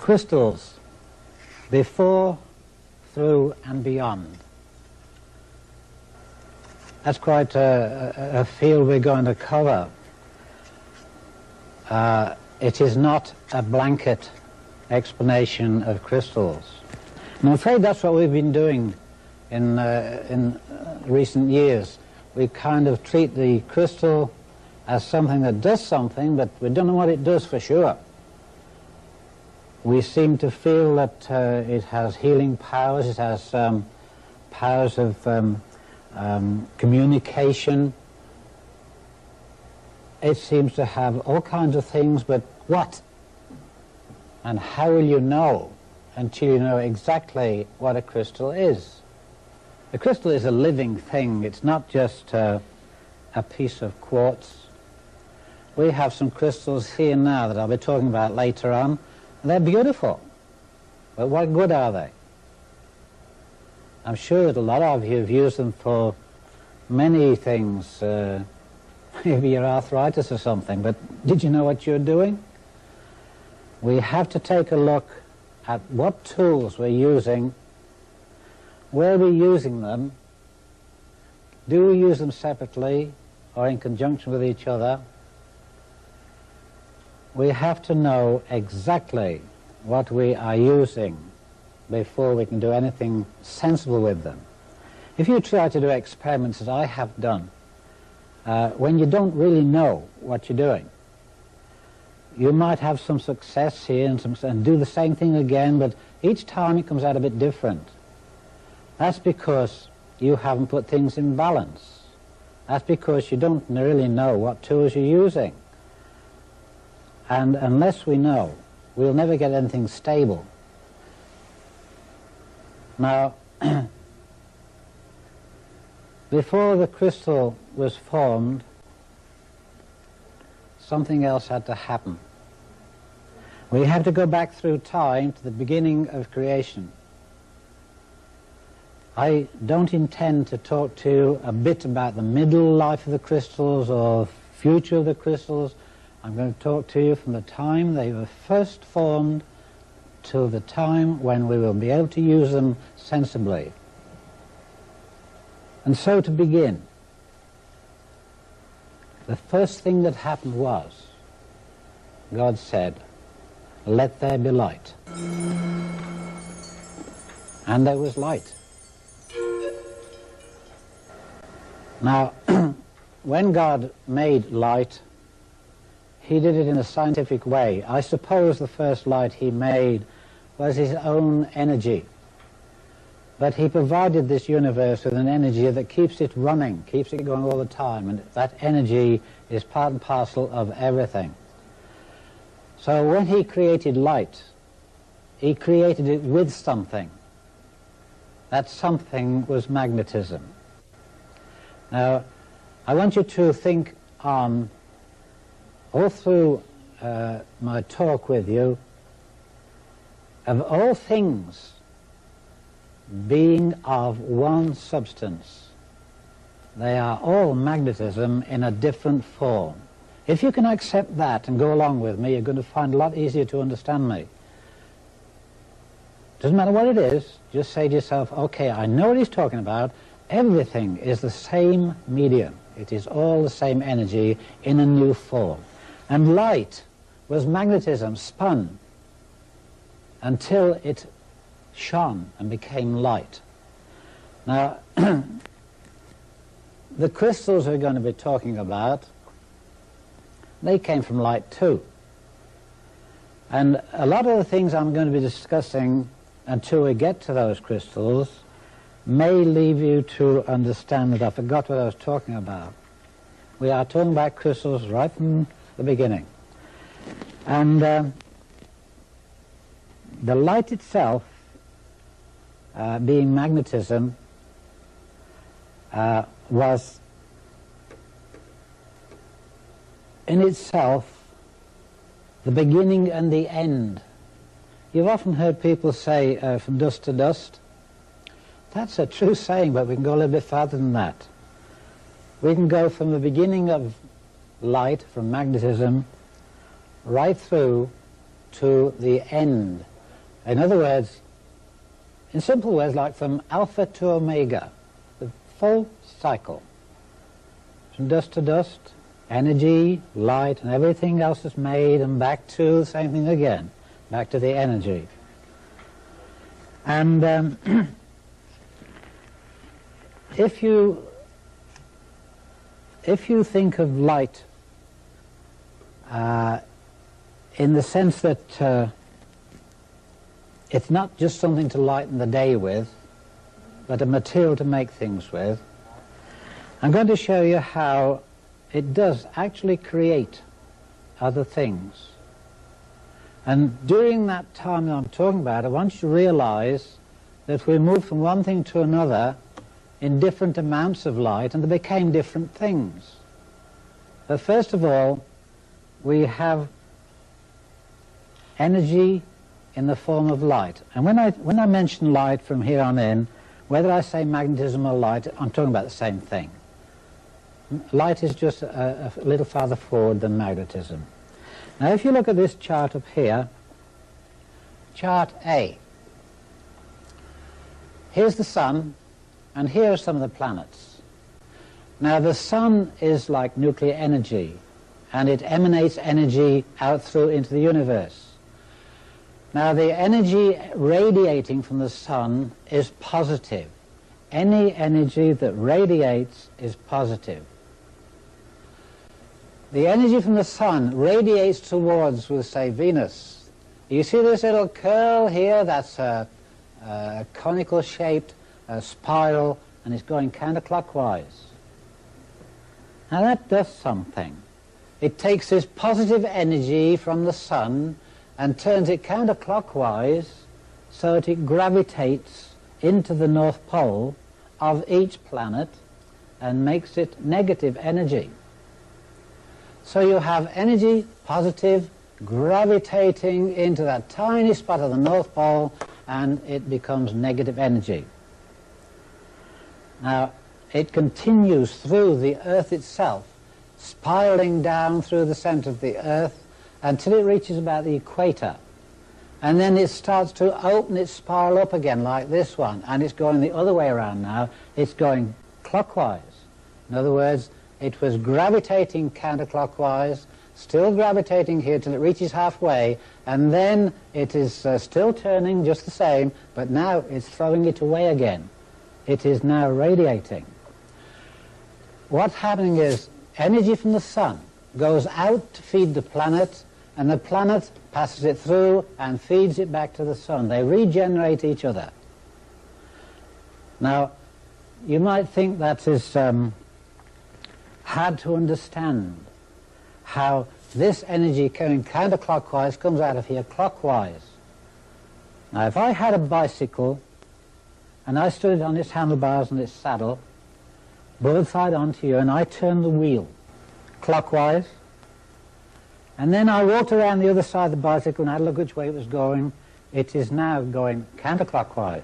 crystals, before, through and beyond. That's quite a field we're going to cover. It is not a blanket explanation of crystals. And I'm afraid that's what we've been doing in recent years. We kind of treat the crystal as something that does something, but we don't know what it does for sure. We seem to feel that it has healing powers, it has powers of communication. It seems to have all kinds of things, but what? And how will you know until you know exactly what a crystal is? A crystal is a living thing. It's not just a piece of quartz. We have some crystals here now that I'll be talking about later on. And they're beautiful. But what good are they? I'm sure that a lot of you have used them for many things, maybe your arthritis or something, but did you know what you're doing? We have to take a look at what tools we're using, where we're using them, do we use them separately or in conjunction with each other. We have to know exactly what we are using before we can do anything sensible with them. If you try to do experiments as I have done, when you don't really know what you're doing, you might have some success here and do the same thing again, but each time it comes out a bit different. That's because you haven't put things in balance. That's because you don't really know what tools you're using. And unless we know, we'll never get anything stable. Now, before the crystal was formed, something else had to happen. We have to go back through time to the beginning of creation. I don't intend to talk to you a bit about the middle life of the crystals or future of the crystals. I'm going to talk to you from the time they were first formed to the time when we will be able to use them sensibly. And so to begin, the first thing that happened was, God said, "Let there be light." And there was light. Now, when God made light, he did it in a scientific way. I suppose the first light he made was his own energy. But he provided this universe with an energy that keeps it running, keeps it going all the time, and that energy is part and parcel of everything. So when he created light, he created it with something. That something was magnetism. Now, I want you to think on, all through my talk with you, of all things being of one substance. They are all magnetism in a different form. If you can accept that and go along with me, you're going to find it a lot easier to understand me. Doesn't matter what it is, just say to yourself, okay, I know what he's talking about. Everything is the same medium. It is all the same energy in a new form. And light was magnetism spun until it shone and became light. Now, the crystals we're going to be talking about, they came from light too. And a lot of the things I'm going to be discussing until we get to those crystals may leave you to understand that I forgot what I was talking about. We are talking about crystals right from the beginning. And the light itself, being magnetism, was in itself the beginning and the end. You've often heard people say from dust to dust. That's a true saying, but we can go a little bit farther than that. We can go from the beginning of light, from magnetism, right through to the end In other words, in simple words, like from alpha to omega, the full cycle. From dust to dust, energy, light, and everything else is made, and back to the same thing again, back to the energy. And if you think of light in the sense that it's not just something to lighten the day with, but a material to make things with, I'm going to show you how it does actually create other things. And during that time that I'm talking about, I want you to realize that we moved from one thing to another in different amounts of light, and they became different things. But first of all, we have energy in the form of light. And when I mention light from here on in, whether I say magnetism or light, I'm talking about the same thing. Light is just a little farther forward than magnetism. Now if you look at this chart up here, chart A, here's the sun, and here are some of the planets. Now the sun is like nuclear energy, and it emanates energy out through into the universe. Now the energy radiating from the sun is positive. Any energy that radiates is positive. The energy from the sun radiates towards, we'll say, Venus. You see this little curl here? That's a conical shaped spiral, and it's going counterclockwise. Now that does something. It takes this positive energy from the sun and turns it counterclockwise so that it gravitates into the North Pole of each planet and makes it negative energy. So you have energy, positive, gravitating into that tiny spot of the North Pole, and it becomes negative energy. Now, it continues through the Earth itself, spiraling down through the center of the Earth until it reaches about the equator. And then it starts to open its spiral up again like this one, and it's going the other way around now. It's going clockwise. In other words, it was gravitating counterclockwise, still gravitating here till it reaches halfway, and then it is still turning just the same, but now it's throwing it away again. It is now radiating. What's happening is energy from the sun goes out to feed the planet, and the planet passes it through and feeds it back to the sun. They regenerate each other. Now, you might think that is hard to understand, how this energy going counterclockwise comes out of here clockwise. Now, if I had a bicycle and I stood on its handlebars and its saddle, broadside onto you, and I turned the wheel clockwise, and then I walked around the other side of the bicycle and had a look which way it was going, it is now going counterclockwise.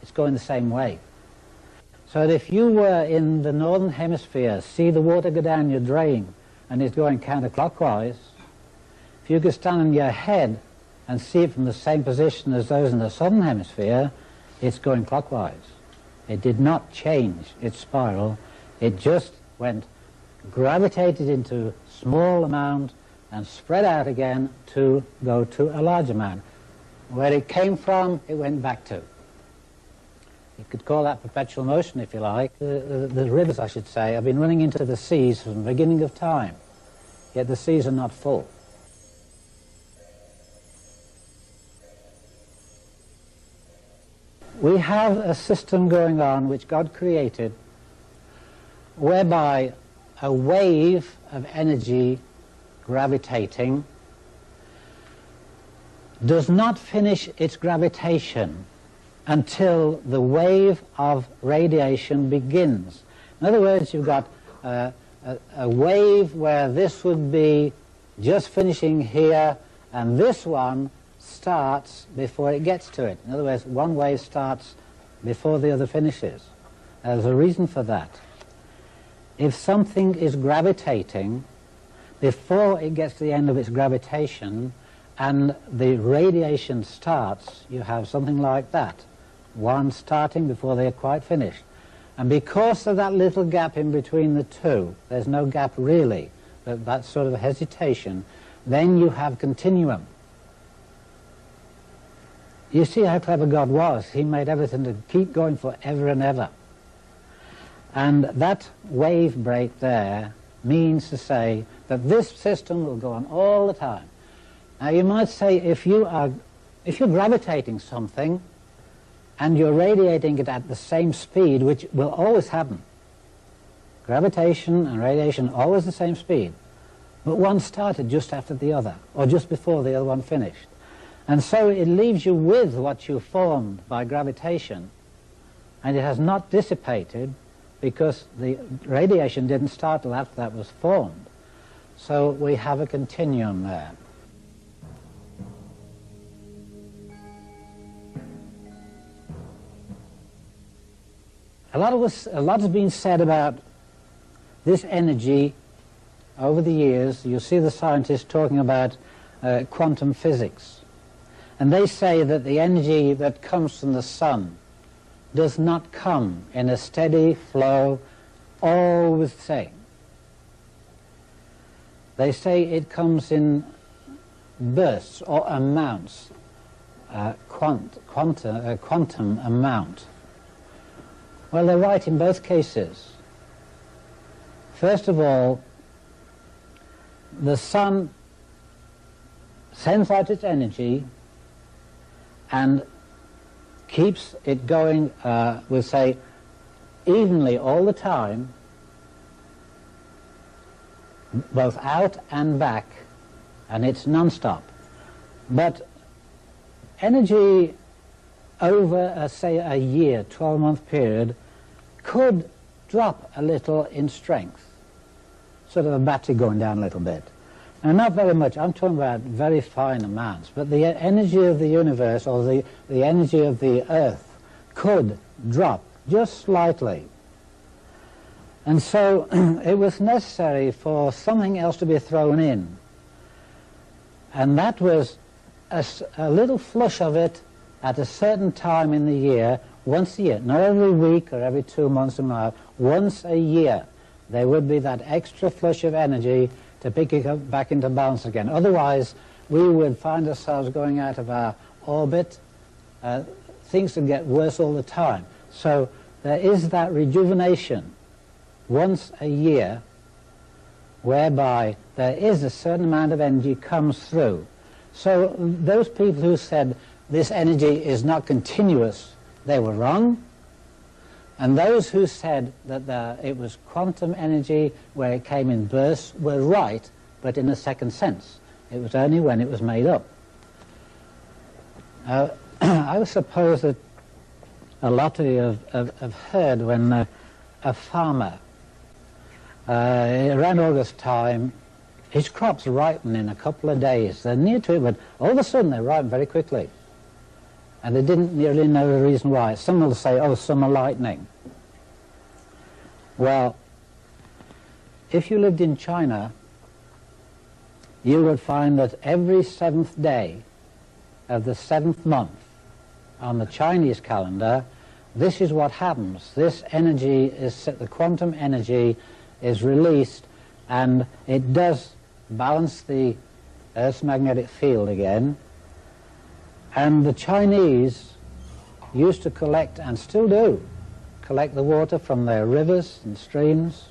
It's going the same way. So that if you were in the northern hemisphere, see the water go down your drain and it's going counterclockwise, if you could stand on your head and see it from the same position as those in the southern hemisphere, it's going clockwise. It did not change its spiral, it just went, gravitated into small amount and spread out again to go to a large amount. Where it came from, it went back to. You could call that perpetual motion if you like. The rivers, I should say, have been running into the seas from the beginning of time, yet the seas are not full. We have a system going on which God created whereby a wave of energy gravitating does not finish its gravitation until the wave of radiation begins. In other words, you've got a wave where this would be just finishing here, and this one starts before it gets to it. In other words, one wave starts before the other finishes. There's a reason for that. If something is gravitating, before it gets to the end of its gravitation, and the radiation starts, you have something like that. One starting before they're quite finished. And because of that little gap in between the two, there's no gap really, but that sort of hesitation, then you have continuum. You see how clever God was. He made everything to keep going forever and ever. And that wave break there means to say that this system will go on all the time. Now you might say if you're gravitating something and you're radiating it at the same speed, which will always happen. Gravitation and radiation always the same speed. But one started just after the other, or just before the other one finished. And so it leaves you with what you formed by gravitation, and it has not dissipated because the radiation didn't start till after that was formed. So we have a continuum there. A lot has been said about this energy over the years. You see the scientists talking about quantum physics. And they say that the energy that comes from the sun does not come in a steady flow, always the same. They say it comes in bursts or amounts, quantum amount. Well, they're right in both cases. First of all, the sun sends out its energy and keeps it going, we'll say, evenly all the time, both out and back, and it's non-stop. But energy over, say, a year, 12-month period, could drop a little in strength, sort of a battery going down a little bit. Now, not very much. I'm talking about very fine amounts. But the energy of the universe, or the energy of the Earth, could drop just slightly. And so it was necessary for something else to be thrown in. And that was a little flush of it at a certain time in the year, once a year, not every week or every 2 months, once a year, there would be that extra flush of energy to pick it up back into balance again. Otherwise, we would find ourselves going out of our orbit. Things would get worse all the time. So there is that rejuvenation once a year whereby there is a certain amount of energy comes through. So those people who said this energy is not continuous, they were wrong. And those who said that it was quantum energy where it came in bursts were right, but in a second sense. It was only when it was made up. I suppose that a lot of you have heard when a farmer, around August time, his crops ripen in a couple of days. They're near to it, but all of a sudden they ripen very quickly. And they didn't really know the reason why. Some will say, oh, summer lightning. Well, if you lived in China, you would find that every 7th day of the 7th month on the Chinese calendar, this is what happens. This energy is, the quantum energy is released, and it does balance the Earth's magnetic field again. And the Chinese used to collect, and still do, collect the water from their rivers and streams,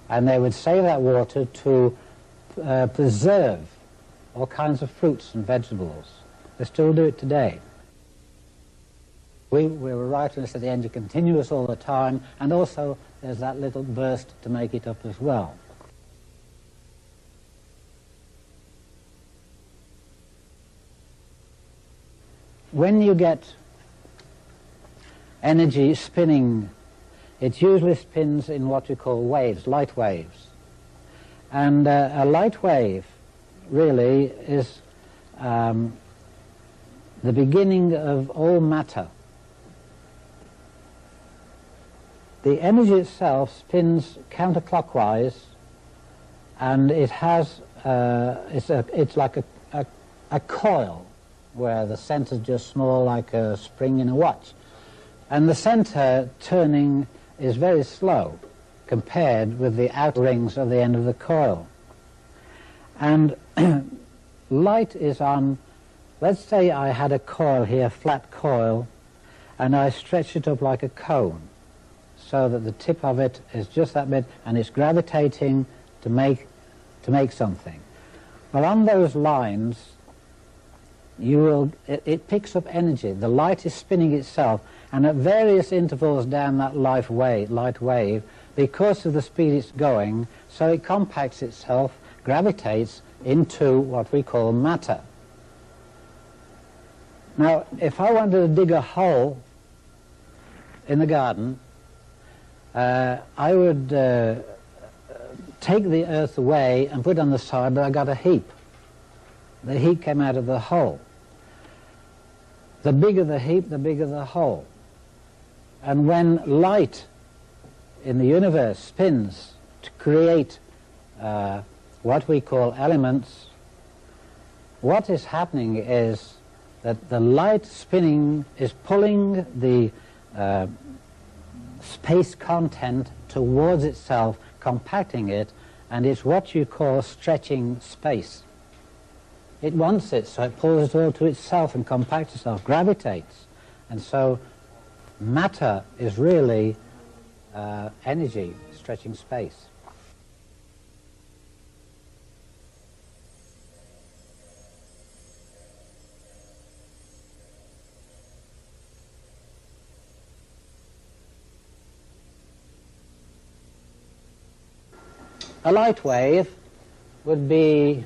and they would save that water to preserve all kinds of fruits and vegetables. They still do it today. We were right when I said the energy continuous all the time, and also there's that little burst to make it up as well. When you get energy spinning, it usually spins in what we call waves, light waves. And a light wave really is the beginning of all matter. The energy itself spins counterclockwise, and it has it's like a a coil where the center is just small like a spring in a watch. And the center turning is very slow compared with the outer rings of the end of the coil. And light is on, let's say I had a coil here, flat coil, and I stretch it up like a cone so that the tip of it is just that bit and it's gravitating to make something. Well, on those lines, it picks up energy. The light is spinning itself, and at various intervals down that light wave, because of the speed it's going, so it compacts itself, gravitates into what we call matter. Now, if I wanted to dig a hole in the garden, I would take the earth away and put it on the side, but I got a heap. The heap came out of the hole. The bigger the heap, the bigger the hole. And when light in the universe spins to create what we call elements, what is happening is that the light spinning is pulling the space content towards itself, compacting it, and it's what you call stretching space. It wants it, so it pulls it all to itself and compacts itself, gravitates. And so matter is really energy stretching space. A light wave would be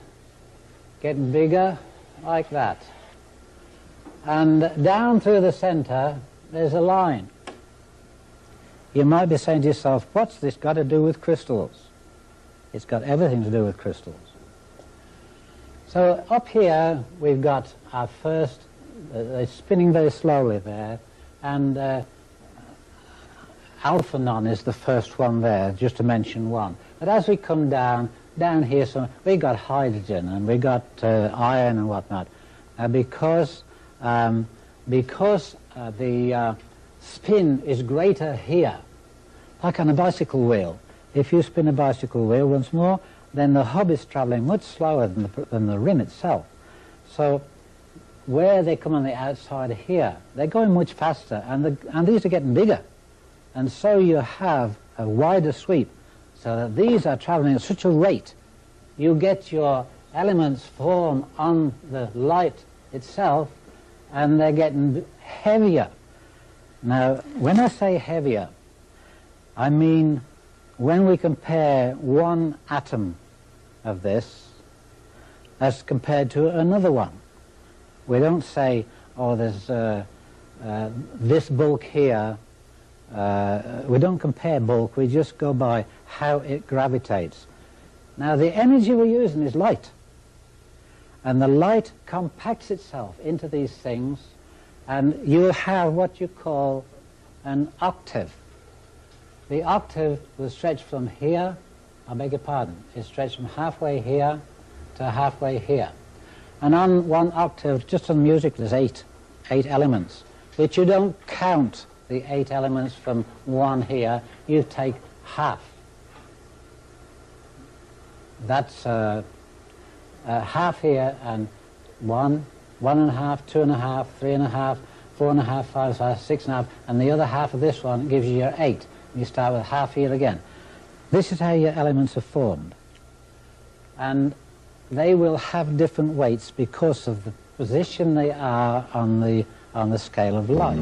getting bigger like that. And down through the center, there's a line. You might be saying to yourself, what's this got to do with crystals? It's got everything to do with crystals. So up here, we've got our first, they're spinning very slowly there, and alphanon is the first one there, just to mention one. But as we come down here, we got hydrogen and we got iron and whatnot. Because the spin is greater here, like on a bicycle wheel. If you spin a bicycle wheel once more, then the hub is traveling much slower than the rim itself. So where they come on the outside here, they're going much faster, and these are getting bigger. And so you have a wider sweep, so that these are traveling at such a rate, you get your elements form on the light itself, and they're getting heavier. Now, when I say heavier, I mean when we compare one atom of this as compared to another one. We don't say, oh, there's this bulk here. We don't compare bulk, we just go by how it gravitates. Now, the energy we're using is light. And the light compacts itself into these things, and you'll have what you call an octave. The octave will stretch from here, I beg your pardon, it stretched from halfway here to halfway here. And on one octave, just on music, there's eight elements, which you don't count the 8 elements from one here, you take half. That's half here, and 1, 1.5, 2.5, 3.5, 4.5, 5, 6.5, and the other half of this one gives you your 8. You start with half here again. This is how your elements are formed. And they will have different weights because of the position they are on the scale of light.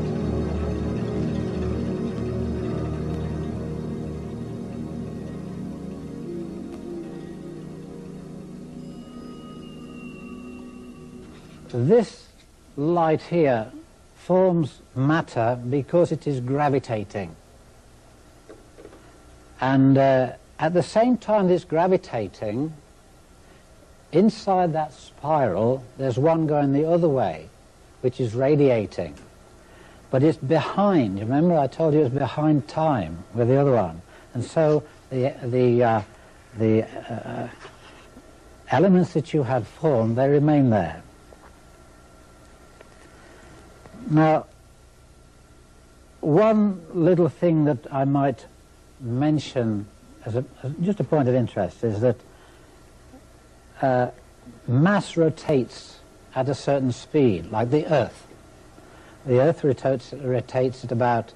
This light here forms matter because it is gravitating. And at the same time it's gravitating, inside that spiral there's one going the other way, which is radiating. But it's behind. Remember I told you it was behind time with the other one. And so the elements that you had formed, they remain there. Now, one little thing that I might mention as just a point of interest is that mass rotates at a certain speed, like the Earth. The Earth rotates at about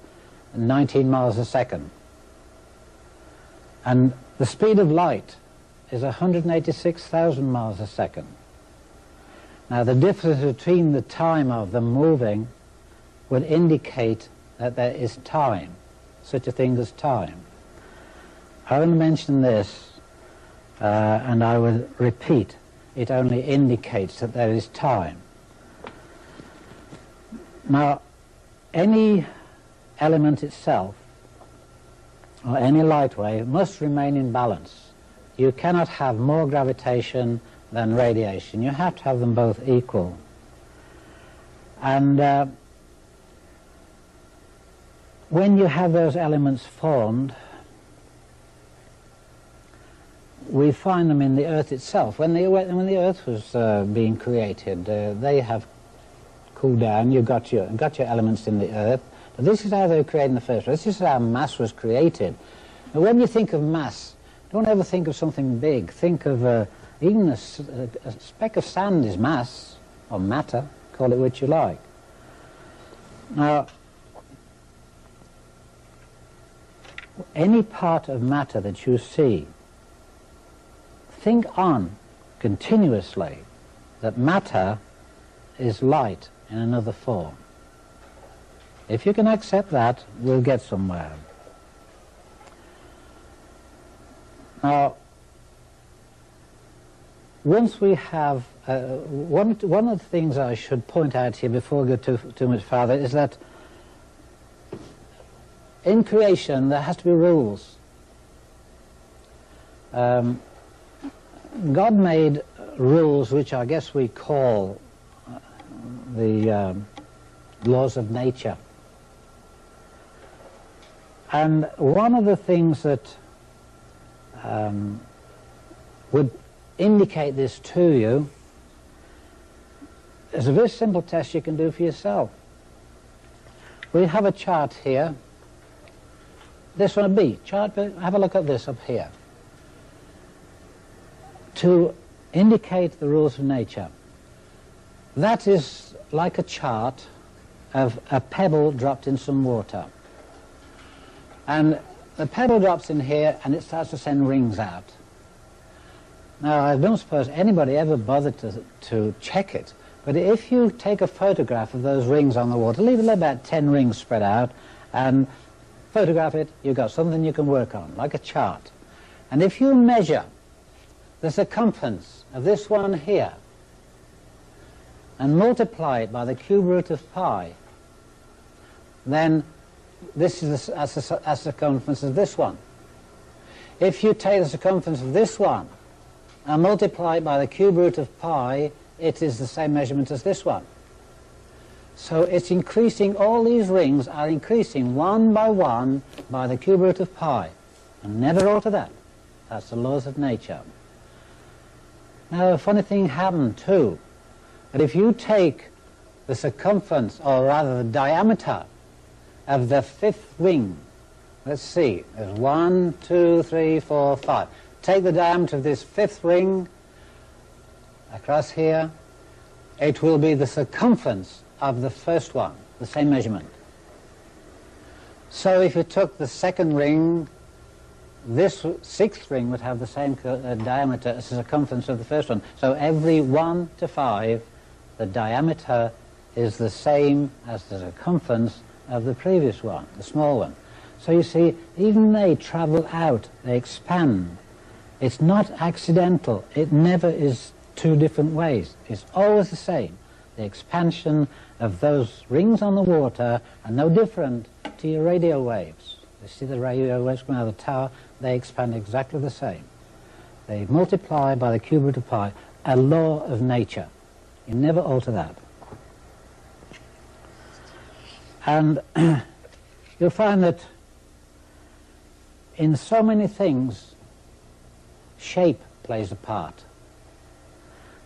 19 miles a second. And the speed of light is 186,000 miles a second. Now, the difference between the time of them moving would indicate that there is time, such a thing as time. I will mention this, and I will repeat, it only indicates that there is time. Now, any element itself, or any light wave, must remain in balance. You cannot have more gravitation than radiation. You have to have them both equal. And when you have those elements formed, we find them in the Earth itself. When the Earth was being created, they have cooled down. You got your elements in the Earth. But this is how they were created in the first place. This is how mass was created. Now, when you think of mass, don't ever think of something big. Think of even a speck of sand is mass, or matter, call it what you like. Now, any part of matter that you see, think on continuously that matter is light in another form. If you can accept that, we'll get somewhere. Now, once we have, one of the things I should point out here before we go too much further is that in creation there has to be rules. God made rules which I guess we call the laws of nature. And one of the things that would indicate this to you is a very simple test you can do for yourself. We have a chart here. This one, a B chart, but have a look at this up here. To indicate the rules of nature. That is like a chart of a pebble dropped in some water. And the pebble drops in here and it starts to send rings out. Now, I don't suppose anybody ever bothered to check it, but if you take a photograph of those rings on the water, leave about 10 rings spread out, and photograph it, you've got something you can work on, like a chart. And if you measure the circumference of this one here and multiply it by the cube root of pi, then this is a circumference of this one. If you take the circumference of this one and multiply it by the cube root of pi, it is the same measurement as this one. So it's increasing, all these rings are increasing one by the cube root of pi. And never alter that. That's the laws of nature. Now, a funny thing happened too, that if you take the circumference, or rather the diameter, of the fifth ring, let's see, there's 1, 2, 3, 4, 5. Take the diameter of this fifth ring across here, it will be the circumference of the first one, the same measurement. So if you took the second ring, this sixth ring would have the same diameter as the circumference of the first one. So every 1 to 5, the diameter is the same as the circumference of the previous one, the small one. So you see, even they travel out, they expand. It's not accidental. It never is two different ways. It's always the same. The expansion of those rings on the water are no different to your radio waves. You see the radio waves coming out of the tower, they expand exactly the same. They multiply by the cube root of pi, a law of nature. You never alter that. And you'll find that in so many things, shape plays a part.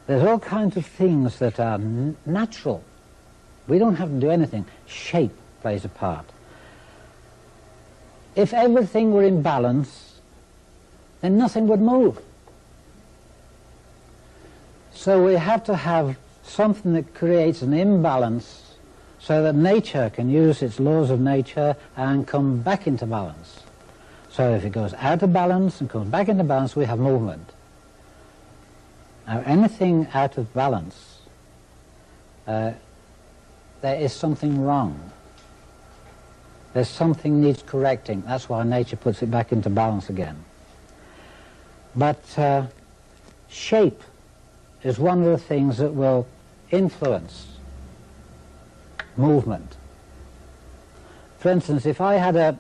There's all kinds of things that are natural, We don't have to do anything. Shape plays a part. If everything were in balance, then nothing would move. So we have to have something that creates an imbalance so that nature can use its laws of nature and come back into balance. So if it goes out of balance and comes back into balance, we have movement. Now anything out of balance, there is something wrong. There's something needs correcting. That's why nature puts it back into balance again. But shape is one of the things that will influence movement. For instance, if I had a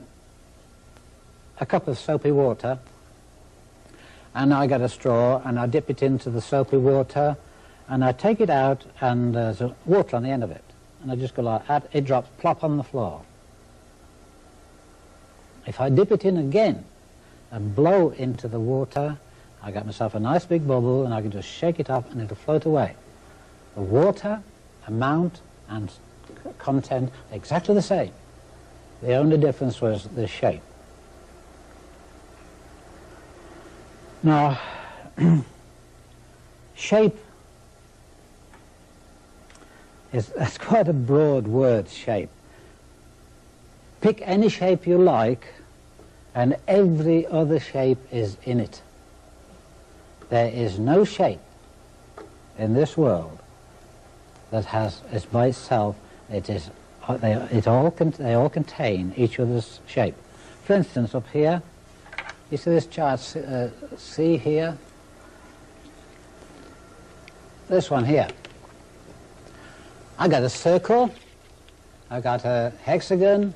cup of soapy water and I get a straw and I dip it into the soapy water and I take it out and there's water on the end of it and I just go like that, it drops plop on the floor. If I dip it in again and blow into the water, I get myself a nice big bubble and I can just shake it up and it'll float away. The water, amount and content are exactly the same. The only difference was the shape. Now, shape that's quite a broad word, shape. Pick any shape you like and every other shape is in it. There is no shape in this world that is by itself. They all contain each other's shape. For instance, up here, you see this chart, see here? This one here. I got a circle, I got a hexagon,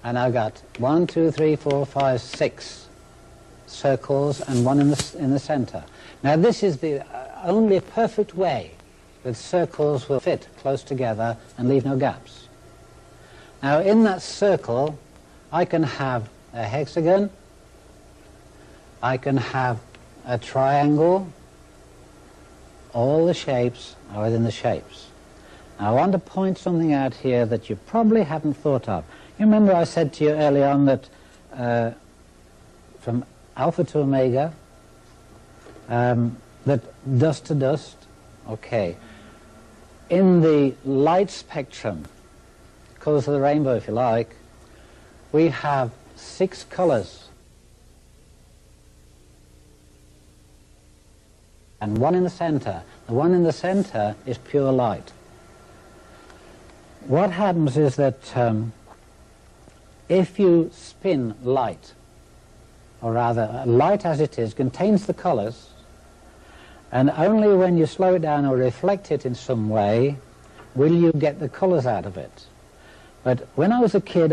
and I got 1, 2, 3, 4, 5, 6 circles and one in the center. Now this is the only perfect way that circles will fit close together and leave no gaps. Now in that circle I can have a hexagon, I can have a triangle, all the shapes are within the shapes. Now I want to point something out here that you probably haven't thought of. You remember I said to you early on that from alpha to omega, that dust to dust, okay. In the light spectrum, colours of the rainbow if you like, we have 6 colours. And one in the centre. The one in the centre is pure light. What happens is that if you spin light, or rather light as it is contains the colours, and only when you slow it down or reflect it in some way will you get the colours out of it. But when I was a kid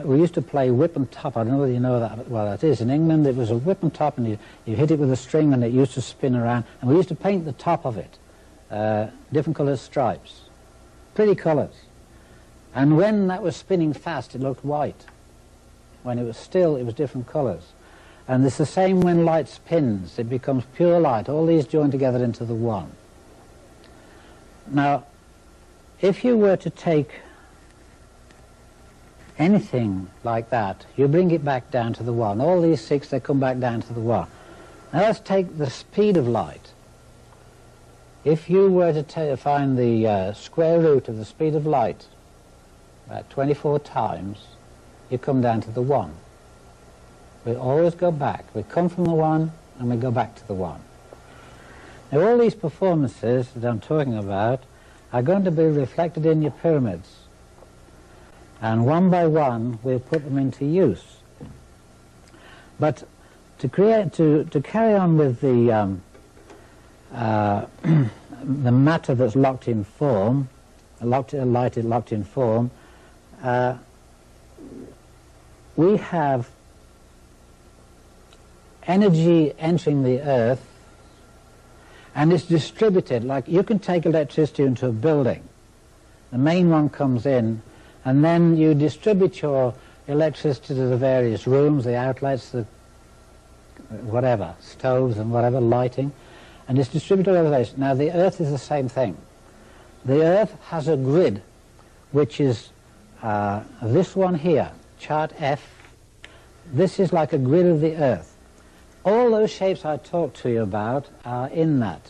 we used to play whip and top. I don't know whether you know that, well that is. In England it was a whip and top and you hit it with a string and it used to spin around, and we used to paint the top of it different coloured stripes, pretty colours. And when that was spinning fast it looked white. When it was still it was different colours. And it's the same when light spins, it becomes pure light, all these join together into the one. Now, if you were to take anything like that, you bring it back down to the one. All these 6, they come back down to the one. Now let's take the speed of light. If you were to find the square root of the speed of light, about 24 times, you come down to the 1. We always go back. We come from the 1 and we go back to the 1. Now all these performances that I'm talking about are going to be reflected in your pyramids. And one by one we'll put them into use. But to carry on with the the matter that's locked in form, light is locked in form, we have energy entering the earth and it's distributed. Like you can take electricity into a building, the main one comes in, and then you distribute your electricity to the various rooms, the outlets, the whatever, stoves and whatever, lighting, and it's distributed over those. Now the earth is the same thing. the Earth has a grid, which is this one here, chart F. This is like a grid of the Earth. All those shapes I talked to you about are in that.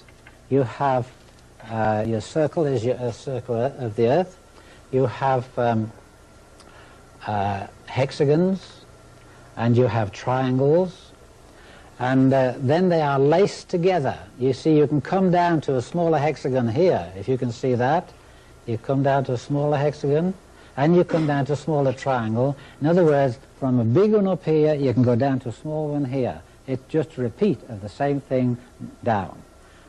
You have your circle is your circle of the Earth. You have hexagons, and you have triangles, and then they are laced together. You see, you can come down to a smaller hexagon here, if you can see that. You come down to a smaller hexagon, and you come down to a smaller triangle. In other words, from a big one up here, you can go down to a small one here. It's just a repeat of the same thing down.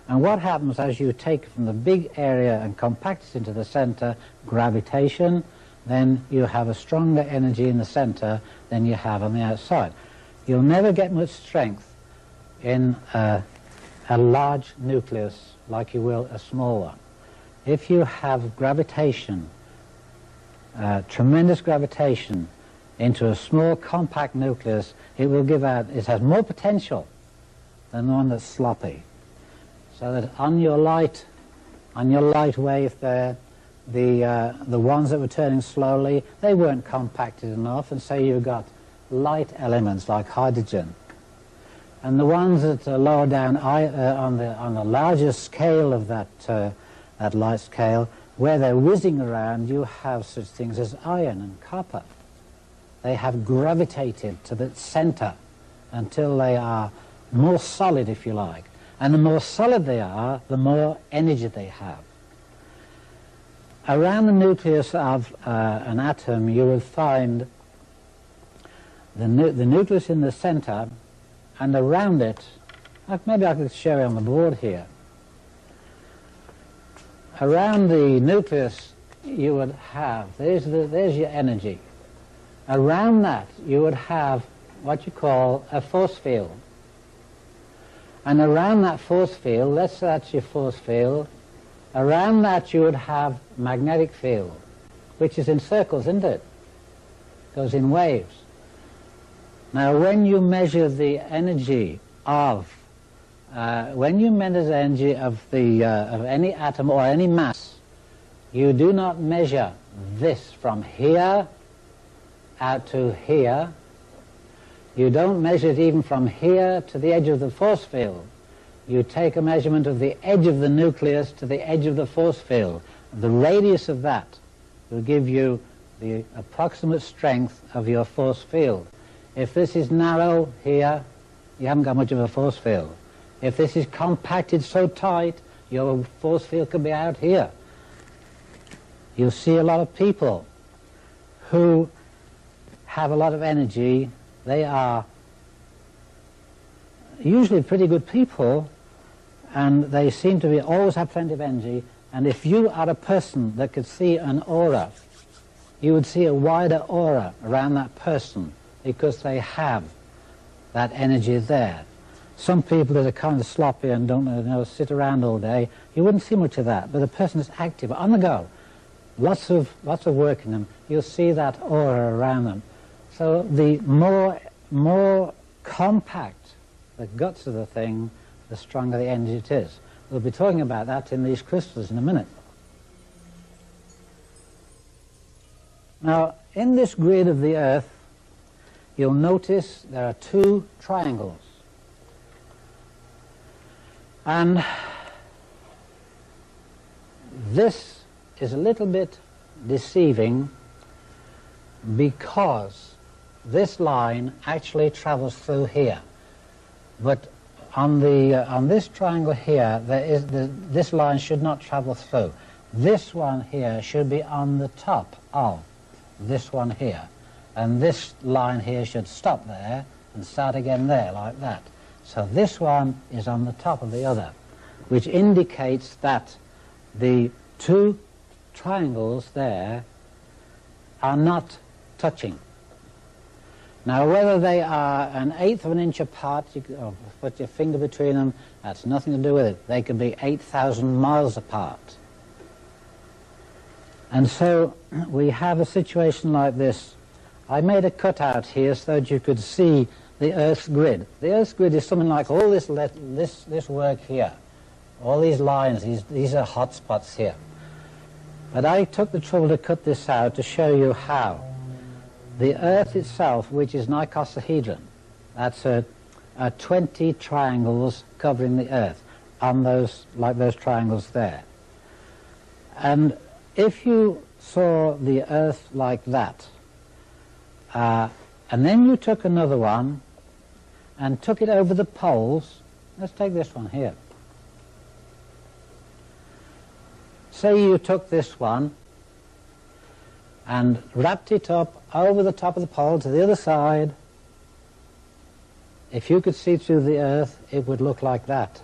And what happens as you take from the big area and compact it into the center, gravitation, then you have a stronger energy in the center than you have on the outside. You'll never get much strength in a large nucleus like you will a small one. If you have gravitation, tremendous gravitation, into a small compact nucleus, it will give out, it has more potential than the one that's sloppy. So that on your light wave there, the ones that were turning slowly, they weren't compacted enough, and so you got light elements like hydrogen. And the ones that are lower down on the larger scale of that light scale, where they're whizzing around, you have such things as iron and copper. They have gravitated to the center until they are more solid, if you like. And the more solid they are, the more energy they have. Around the nucleus of an atom, you will find the nucleus in the center, and around it, maybe I could show you on the board here. Around the nucleus, you would have, there's your energy. Around that, you would have what you call a force field. And around that force field, let's say that's your force field, around that you would have magnetic field, which is in circles, isn't it? Goes in waves. Now, when you measure the energy of any atom or any mass, you do not measure this from here out to here. You don't measure it even from here to the edge of the force field. You take a measurement of the edge of the nucleus to the edge of the force field. The radius of that will give you the approximate strength of your force field. If this is narrow here, you haven't got much of a force field. If this is compacted so tight, your force field could be out here. You'll see a lot of people who have a lot of energy. They are usually pretty good people, and they seem to always have plenty of energy. And if you are a person that could see an aura, you would see a wider aura around that person because they have that energy there. Some people that are kind of sloppy and don't sit around all day, you wouldn't see much of that. But a person that's active, on the go, lots of work in them, you'll see that aura around them. So the more compact the guts of the thing, the stronger the energy it is. We'll be talking about that in these crystals in a minute. Now, in this grid of the Earth, you'll notice there are two triangles. And this is a little bit deceiving because this line actually travels through here. But on this triangle here, this line should not travel through. This one here should be on the top of this one here. And this line here should stop there and start again there, like that. So this one is on the top of the other, which indicates that the two triangles there are not touching. Now, whether they are an eighth of an inch apart, you can put your finger between them, that's nothing to do with it. They could be 8,000 miles apart. And so we have a situation like this. I made a cutout here so that you could see the Earth's grid. The Earth's grid is something like all this work here. All these lines, these are hot spots here. But I took the trouble to cut this out to show you how. The Earth itself, which is an icosahedron, that's 20 triangles covering the Earth, on those, like those triangles there. And if you saw the Earth like that, and then you took another one and took it over the poles, let's take this one here. Say you took this one and wrapped it up over the top of the pole to the other side. If you could see through the Earth, it would look like that.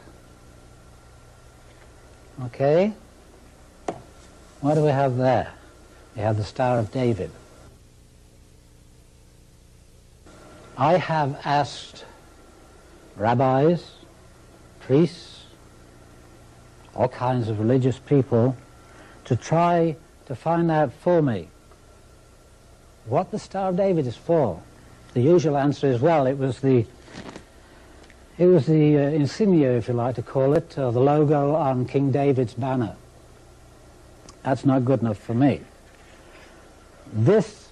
Okay? What do we have there? We have the Star of David. I have asked rabbis, priests, all kinds of religious people to try to find out for me what the Star of David is for. The usual answer is, well, it was the insignia, if you like to call it, or the logo on King David's banner. That's not good enough for me. This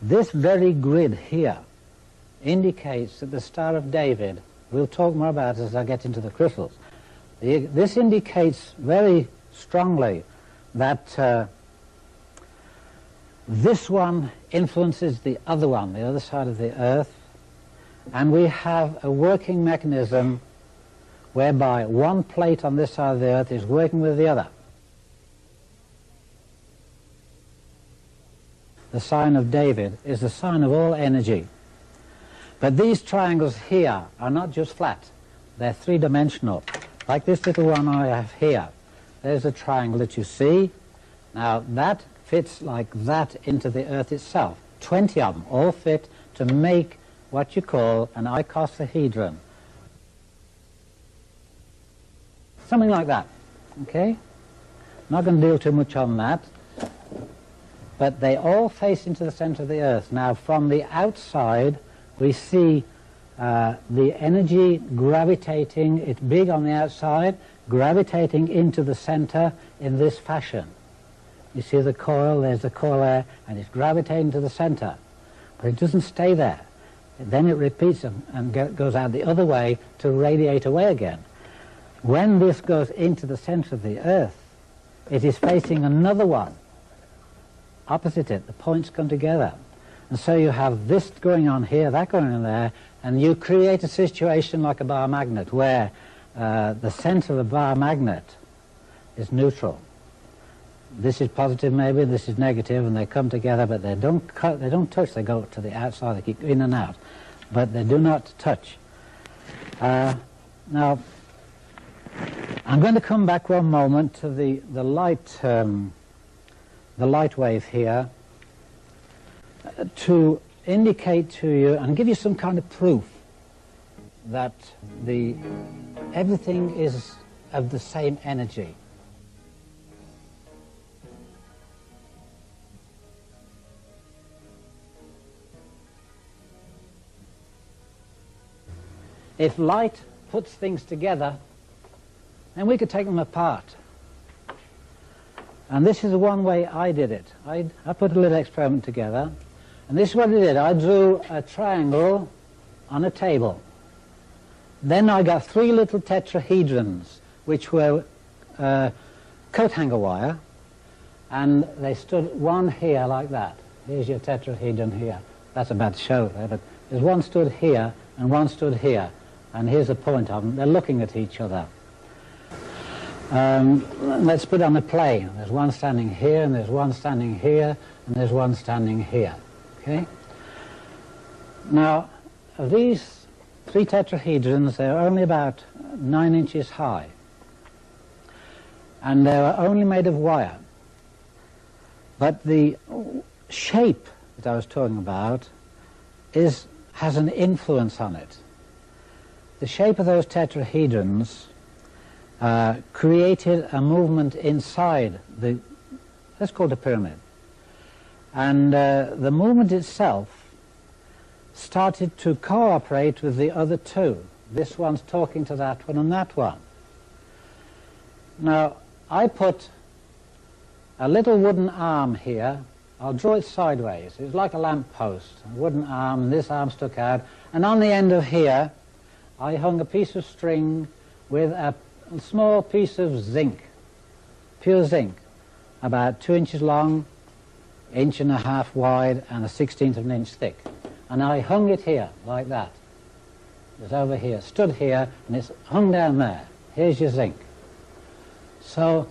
very grid here indicates that the Star of David, we'll talk more about it as I get into the crystals, this indicates very strongly that this one influences the other one, the other side of the Earth, and we have a working mechanism whereby one plate on this side of the Earth is working with the other. The sign of David is the sign of all energy. But these triangles here are not just flat, they're three-dimensional. Like this little one I have here. There's a triangle that you see. Now that fits like that into the Earth itself. 20 of them all fit to make what you call an icosahedron. Something like that, okay? Not going to deal too much on that. But they all face into the center of the Earth. Now from the outside we see the energy gravitating, it's big on the outside, gravitating into the center in this fashion. You see the coil, there's the coil there, and it's gravitating to the center. But it doesn't stay there. Then it repeats and goes out the other way to radiate away again. When this goes into the center of the Earth, it is facing another one opposite it. The points come together. And so you have this going on here, that going on there, and you create a situation like a bar magnet where the center of the bar magnet is neutral. This is positive maybe, this is negative, and they come together, but they don't touch, they go to the outside, they keep in and out, but they do not touch. Now, I'm going to come back one moment to the light wave here to indicate to you and give you some kind of proof that everything is of the same energy. If light puts things together, then we could take them apart. And this is the one way I did it. I put a little experiment together, and this is what I did. I drew a triangle on a table. Then I got three little tetrahedrons, which were coat hanger wire, and they stood one here like that. Here's your tetrahedron here. That's about to show there, but there's one stood here and one stood here. And here's the point of them. They're looking at each other. Let's put it on a plane. There's one standing here, and there's one standing here, and there's one standing here. Okay? Now, of these three tetrahedrons, they're only about 9 inches high. And they were only made of wire. But the shape that I was talking about has an influence on it. The shape of those tetrahedrons created a movement inside let's call it a pyramid. And the movement itself started to cooperate with the other two. This one's talking to that one and that one. Now, I put a little wooden arm here. I'll draw it sideways. It's like a lamp post, a wooden arm, and this arm stuck out. And on the end of here, I hung a piece of string with a small piece of zinc, pure zinc, about 2 inches long, 1.5 inches wide, and 1/16 of an inch thick. And I hung it here, like that. It's over here, stood here, and it's hung down there. Here's your zinc. So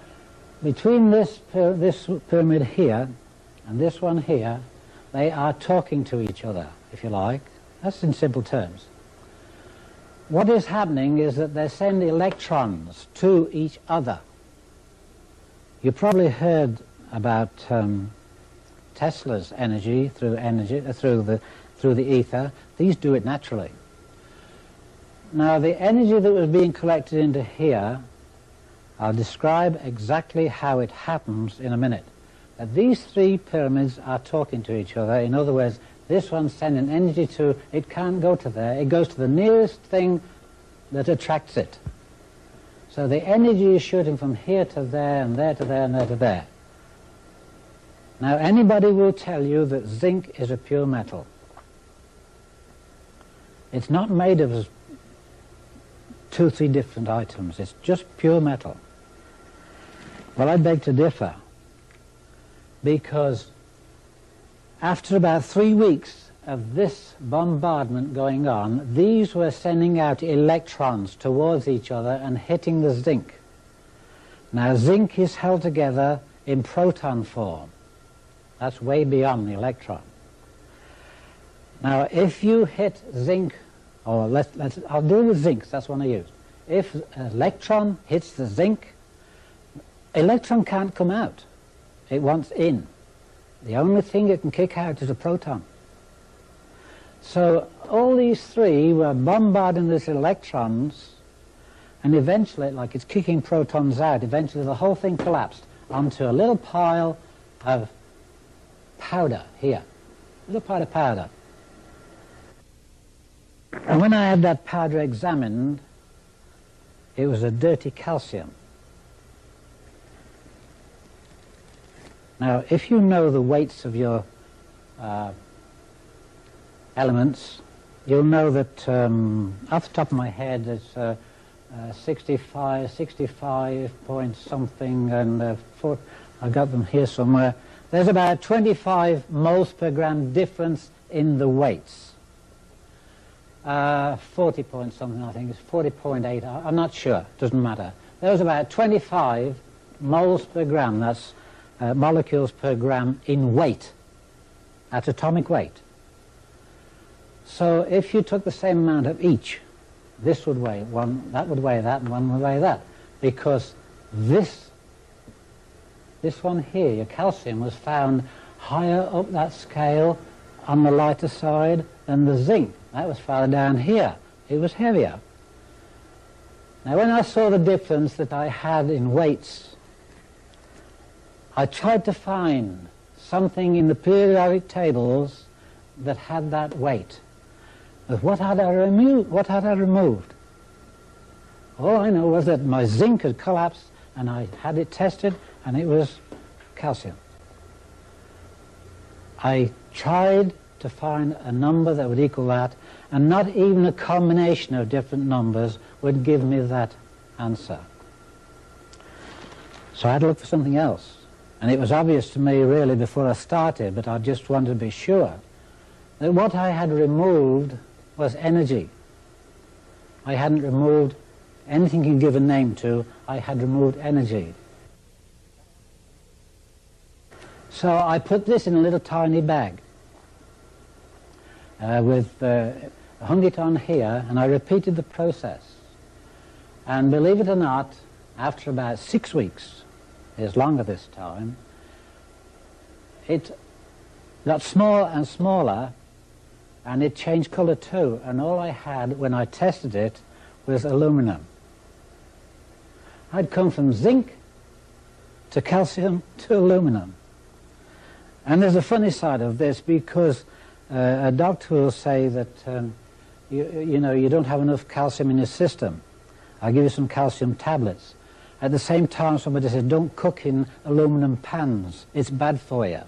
between this pyramid here and this one here, they are talking to each other, if you like. That's in simple terms. What is happening is that they send electrons to each other. You probably heard about Tesla's energy through the ether. These do it naturally. Now, the energy that was being collected into here, I'll describe exactly how it happens in a minute. That these three pyramids are talking to each other. In other words, this one's sending energy to, it can't go to there, it goes to the nearest thing that attracts it. So the energy is shooting from here to there, and there to there, and there to there. Now, anybody will tell you that zinc is a pure metal. It's not made of 2 or 3 different items. It's just pure metal. Well, I beg to differ, because after about 3 weeks of this bombardment going on, these were sending out electrons towards each other and hitting the zinc. Now, zinc is held together in proton form. That's way beyond the electron. Now, if you hit zinc, or I'll deal with zinc, that's what I use. If an electron hits the zinc, electron can't come out. It wants in. The only thing it can kick out is a proton. So all these three were bombarding these electrons, and eventually, like it's kicking protons out, eventually the whole thing collapsed onto a little pile of powder here. A little pile of powder. And when I had that powder examined, it was a dirty calcium. Now, if you know the weights of your elements, you'll know that off the top of my head it's 65 point something, and I got them here somewhere. There's about 25 moles per gram difference in the weights. 40 point something, I think, it's 40.8, I'm not sure, doesn't matter. There's about 25 moles per gram, that's molecules per gram in weight, at atomic weight. So if you took the same amount of each, this would weigh one, that would weigh that, and one would weigh that, because this one here, your calcium, was found higher up that scale on the lighter side than the zinc. That was farther down here. It was heavier. Now, when I saw the difference that I had in weights, I tried to find something in the periodic tables that had that weight. But what had I removed? All I know was that my zinc had collapsed, and I had it tested, and it was calcium. I tried to find a number that would equal that, and not even a combination of different numbers would give me that answer. So I had to look for something else. And it was obvious to me really before I started, but I just wanted to be sure that what I had removed was energy. I hadn't removed anything you can give a name to. I had removed energy. So I put this in a little tiny bag hung it on here, and I repeated the process. And believe it or not, after about 6 weeks, it was longer this time, it got smaller and smaller, and it changed colour too, and all I had when I tested it was aluminum. I'd come from zinc to calcium to aluminum. And there's a funny side of this, because a doctor will say that you don't have enough calcium in your system. I'll give you some calcium tablets. At the same time, somebody says, don't cook in aluminum pans, it's bad for you.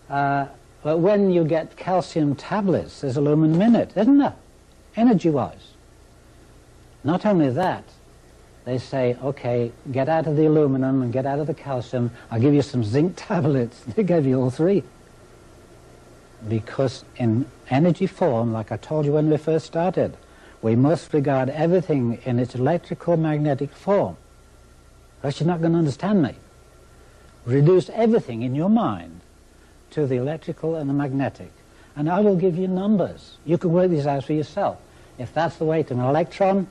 But when you get calcium tablets, there's aluminum in it, isn't there? Energy-wise. Not only that, they say, okay, get out of the aluminum and get out of the calcium, I'll give you some zinc tablets. They gave you all three. Because in energy form, like I told you when we first started, we must regard everything in its electrical magnetic form. Else you're not going to understand me. Reduce everything in your mind to the electrical and the magnetic. And I will give you numbers. You can work these out for yourself. If that's the weight of an electron,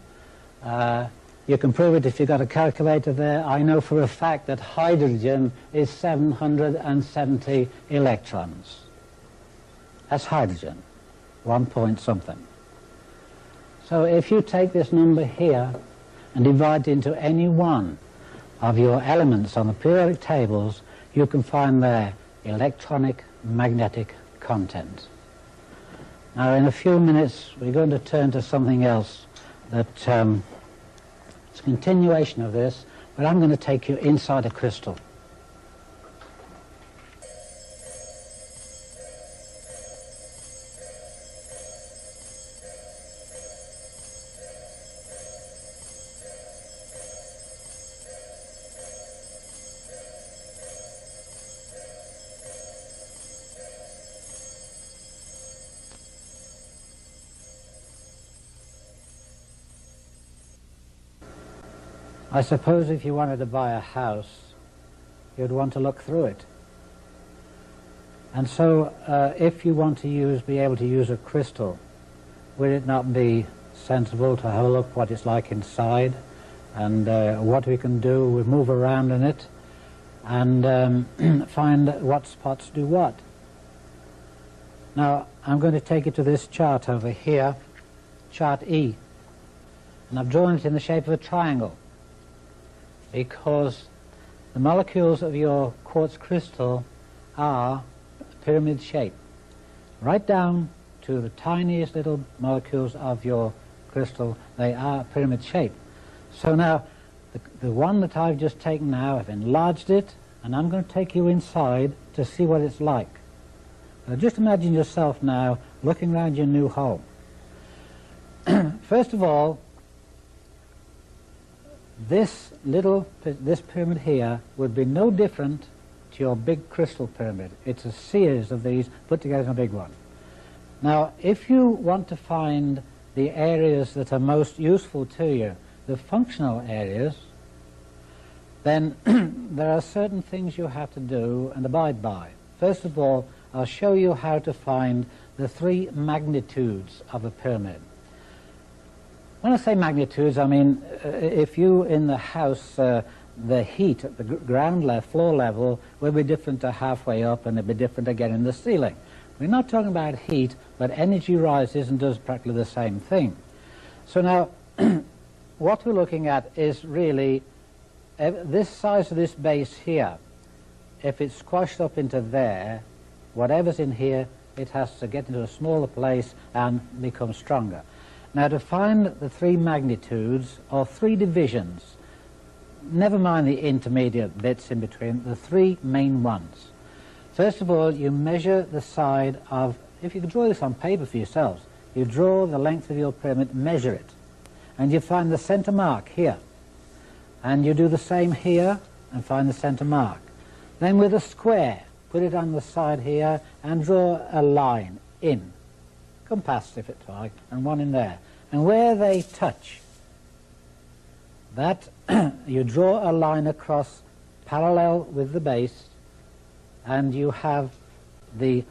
you can prove it if you've got a calculator there. I know for a fact that hydrogen is 770 electrons. That's hydrogen, 1 point something. So if you take this number here and divide it into any one of your elements on the periodic tables, you can find their electronic magnetic content. Now in a few minutes we're going to turn to something else that it's a continuation of this, but I'm going to take you inside a crystal. I suppose if you wanted to buy a house, you'd want to look through it. And so if you want to be able to use a crystal, would it not be sensible to have a look what it's like inside and what we can do, we move around in it and find what spots do what. Now I'm going to take you to this chart over here, chart E, and I've drawn it in the shape of a triangle, because the molecules of your quartz crystal are pyramid shape, right down to the tiniest little molecules of your crystal. They are pyramid shape. So now the one that I've just taken now, I've enlarged it, and I'm going to take you inside to see what it's like. Now just imagine yourself now looking around your new home. First of all, this pyramid here would be no different to your big crystal pyramid. It's a series of these put together in a big one. Now if you want to find the areas that are most useful to you, the functional areas, then there are certain things you have to do and abide by. First of all, I'll show you how to find the three magnitudes of a pyramid. When I say magnitudes, I mean if you in the house, the heat at the ground level, floor level, will be different to halfway up, and it'll be different again in the ceiling. We're not talking about heat, but energy rises and does practically the same thing. So now, what we're looking at is really this size of this base here. If it's squashed up into there, whatever's in here, it has to get into a smaller place and become stronger. Now to find the three magnitudes, or three divisions, never mind the intermediate bits in between, the three main ones. First of all, you measure the side of, if you can draw this on paper for yourselves, you draw the length of your pyramid, measure it, and you find the center mark here. And you do the same here and find the center mark. Then with a square, put it on the side here and draw a line in. Compass if it's like, and one in there. And where they touch, that you draw a line across parallel with the base, and you have the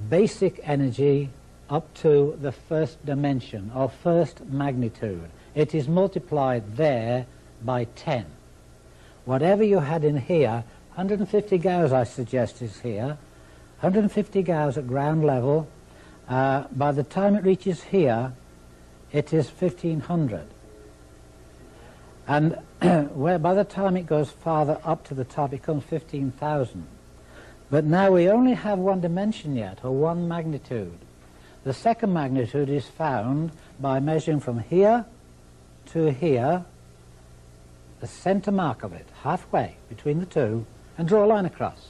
basic energy up to the first dimension, or first magnitude. It is multiplied there by 10. Whatever you had in here, 150 Gauss I suggest is here, 150 Gauss at ground level. By the time it reaches here, it is 1500. And where by the time it goes farther up to the top, it becomes 15,000. But now we only have one dimension yet, or one magnitude. The second magnitude is found by measuring from here to here, the center mark of it, halfway between the two, and draw a line across.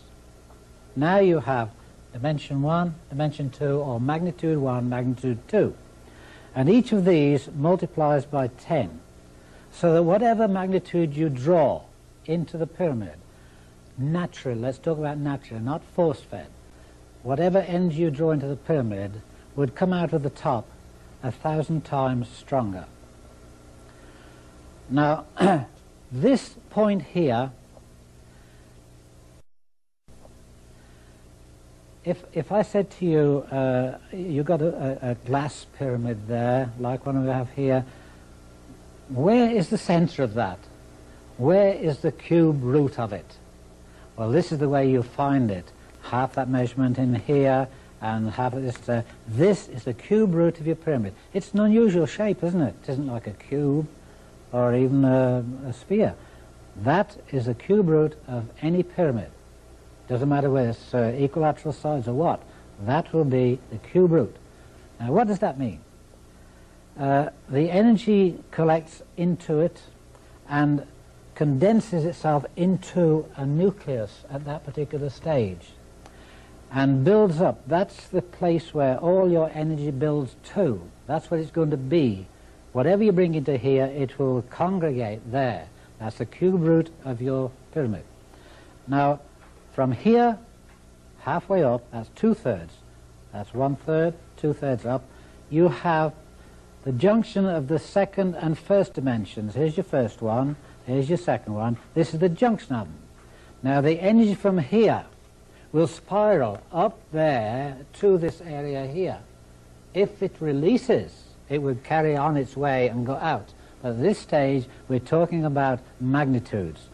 Now you have dimension 1, dimension 2, or magnitude 1, magnitude 2. And each of these multiplies by 10, so that whatever magnitude you draw into the pyramid, naturally, let's talk about naturally, not force-fed, whatever energy you draw into the pyramid would come out of the top 1,000 times stronger. Now, this point here, if I said to you, you've got a glass pyramid there, like one we have here, where is the center of that? Where is the cube root of it? Well, this is the way you find it. Half that measurement in here, and half of this there. This is the cube root of your pyramid. It's an unusual shape, isn't it? It isn't like a cube or even a sphere. That is the cube root of any pyramid. Doesn't matter whether it's equilateral sides or what. That will be the cube root. Now, what does that mean? The energy collects into it and condenses itself into a nucleus at that particular stage and builds up. That's the place where all your energy builds to. That's what it's going to be. Whatever you bring into here, it will congregate there. That's the cube root of your pyramid. Now, from here, halfway up, that's 2/3. That's 1/3, 2/3 up. You have the junction of the second and first dimensions. Here's your first one. Here's your second one. This is the junction of them. Now, the energy from here will spiral up there to this area here. If it releases, it would carry on its way and go out. But at this stage, we're talking about magnitudes.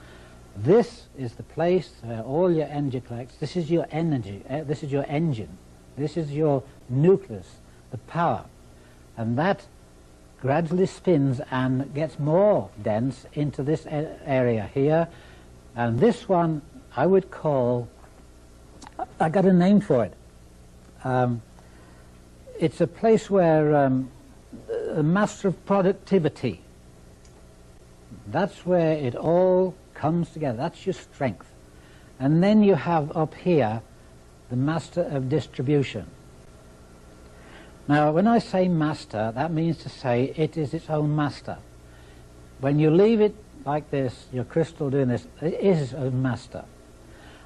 This is the place where all your energy collects. This is your energy. This is your engine. This is your nucleus, the power. And that gradually spins and gets more dense into this area here. And this one I would call, I got a name for it. It's a place where a master of productivity. That's where it all comes together. That's your strength. And then you have up here the master of distribution. Now, when I say master, that means to say it is its own master. When you leave it like this, your crystal doing this, it is its own master.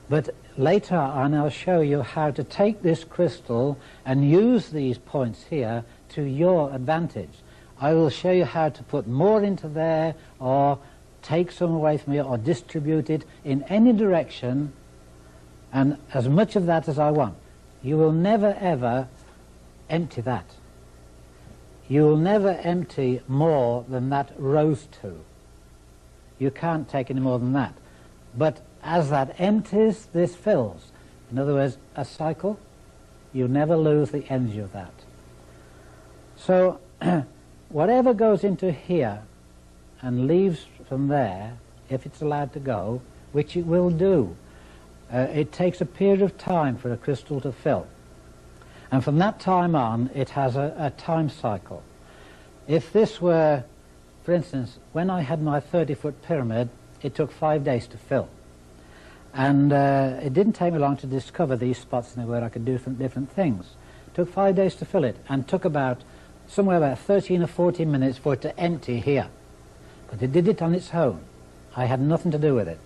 But later on, I'll show you how to take this crystal and use these points here to your advantage. I will show you how to put more into there, or take some away from here, or distribute it in any direction, and as much of that as I want. You will never ever empty that. You will never empty more than that rose to. You can't take any more than that. But as that empties, this fills. In other words, a cycle. You never lose the energy of that. So whatever goes into here and leaves from there, if it's allowed to go, which it will do, it takes a period of time for a crystal to fill. And from that time on, it has a time cycle. If this were, for instance, when I had my 30-foot pyramid, it took 5 days to fill. And it didn't take me long to discover these spots in there where I could do different things. It took 5 days to fill it, and took somewhere about 13 or 14 minutes for it to empty here. But it did it on its own. I had nothing to do with it.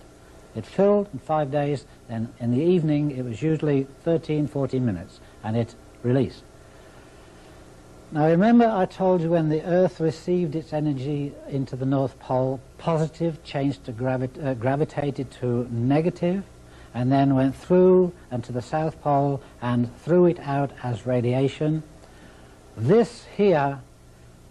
It filled in 5 days, then in the evening it was usually 13, 14 minutes, and it released. Now remember, I told you when the Earth received its energy into the North Pole, positive changed to gravitated to negative, and then went through and to the South Pole and threw it out as radiation. This here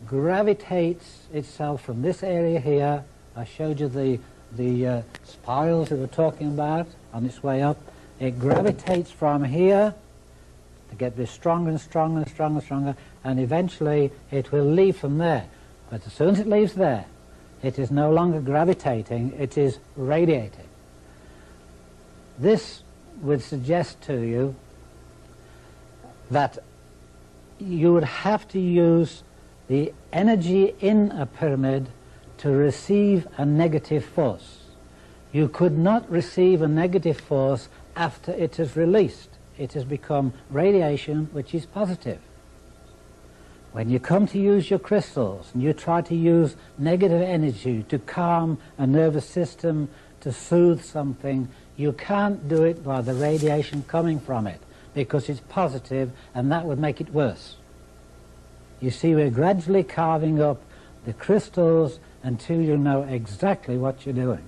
gravitates itself from this area here. I showed you the spirals we were talking about on its way up. It gravitates from here to get this stronger and stronger and stronger and stronger, and eventually it will leave from there. But as soon as it leaves there, it is no longer gravitating, it is radiating. This would suggest to you that you would have to use the energy in a pyramid to receive a negative force. You could not receive a negative force after it is released. It has become radiation which is positive. When you come to use your crystals and you try to use negative energy to calm a nervous system, to soothe something, you can't do it by the radiation coming from it because it's positive, and that would make it worse. You see, we're gradually carving up the crystals until you know exactly what you're doing.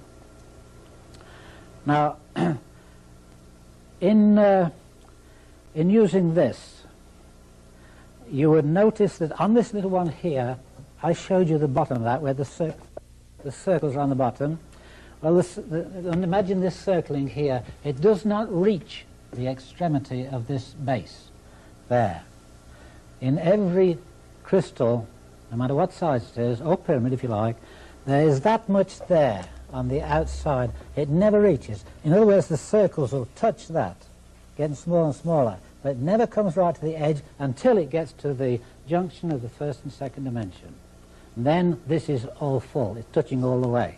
Now, in using this, you would notice that on this little one here, I showed you the bottom of that, where the circles are on the bottom. Well, imagine this circling here. It does not reach the extremity of this base there. In every crystal, no matter what size it is, or pyramid if you like, there is that much there on the outside. It never reaches. In other words, the circles will touch that, getting smaller and smaller, but it never comes right to the edge until it gets to the junction of the first and second dimension. And then this is all full. It's touching all the way.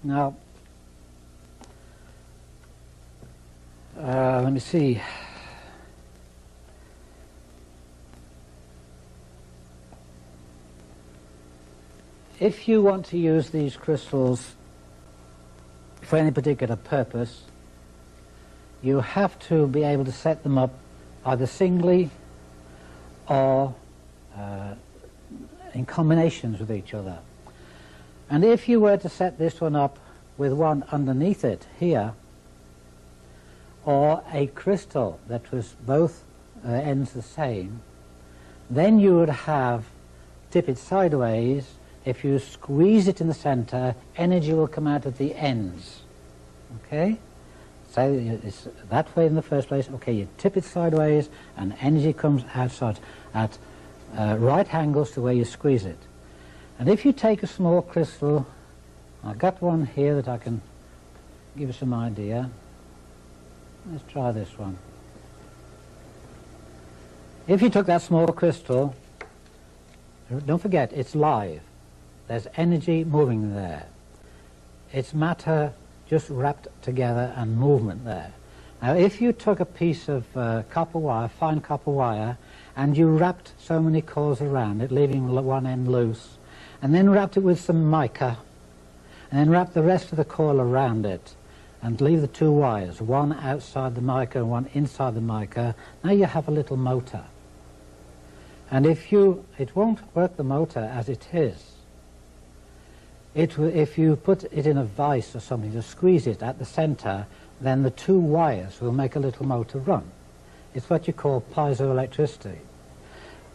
Now, let me see. If you want to use these crystals for any particular purpose, you have to be able to set them up either singly or in combinations with each other. And if you were to set this one up with one underneath it here, or a crystal that was both ends the same, then you would have, tip it sideways. If you squeeze it in the center, energy will come out at the ends. Okay? So it's that way in the first place. Okay, you tip it sideways and energy comes outside at right angles to where you squeeze it. And if you take a small crystal, I've got one here that I can give you some idea. Let's try this one. If you took that small crystal, don't forget, it's live. There's energy moving there. It's matter just wrapped together and movement there. Now, if you took a piece of copper wire, fine copper wire, and you wrapped so many coils around it, leaving one end loose, and then wrapped it with some mica, and then wrapped the rest of the coil around it, and leave the two wires, one outside the mica and one inside the mica, now you have a little motor. And it won't work the motor as it is. If you put it in a vise or something to squeeze it at the center, then the two wires will make a little motor run. It's what you call piezoelectricity.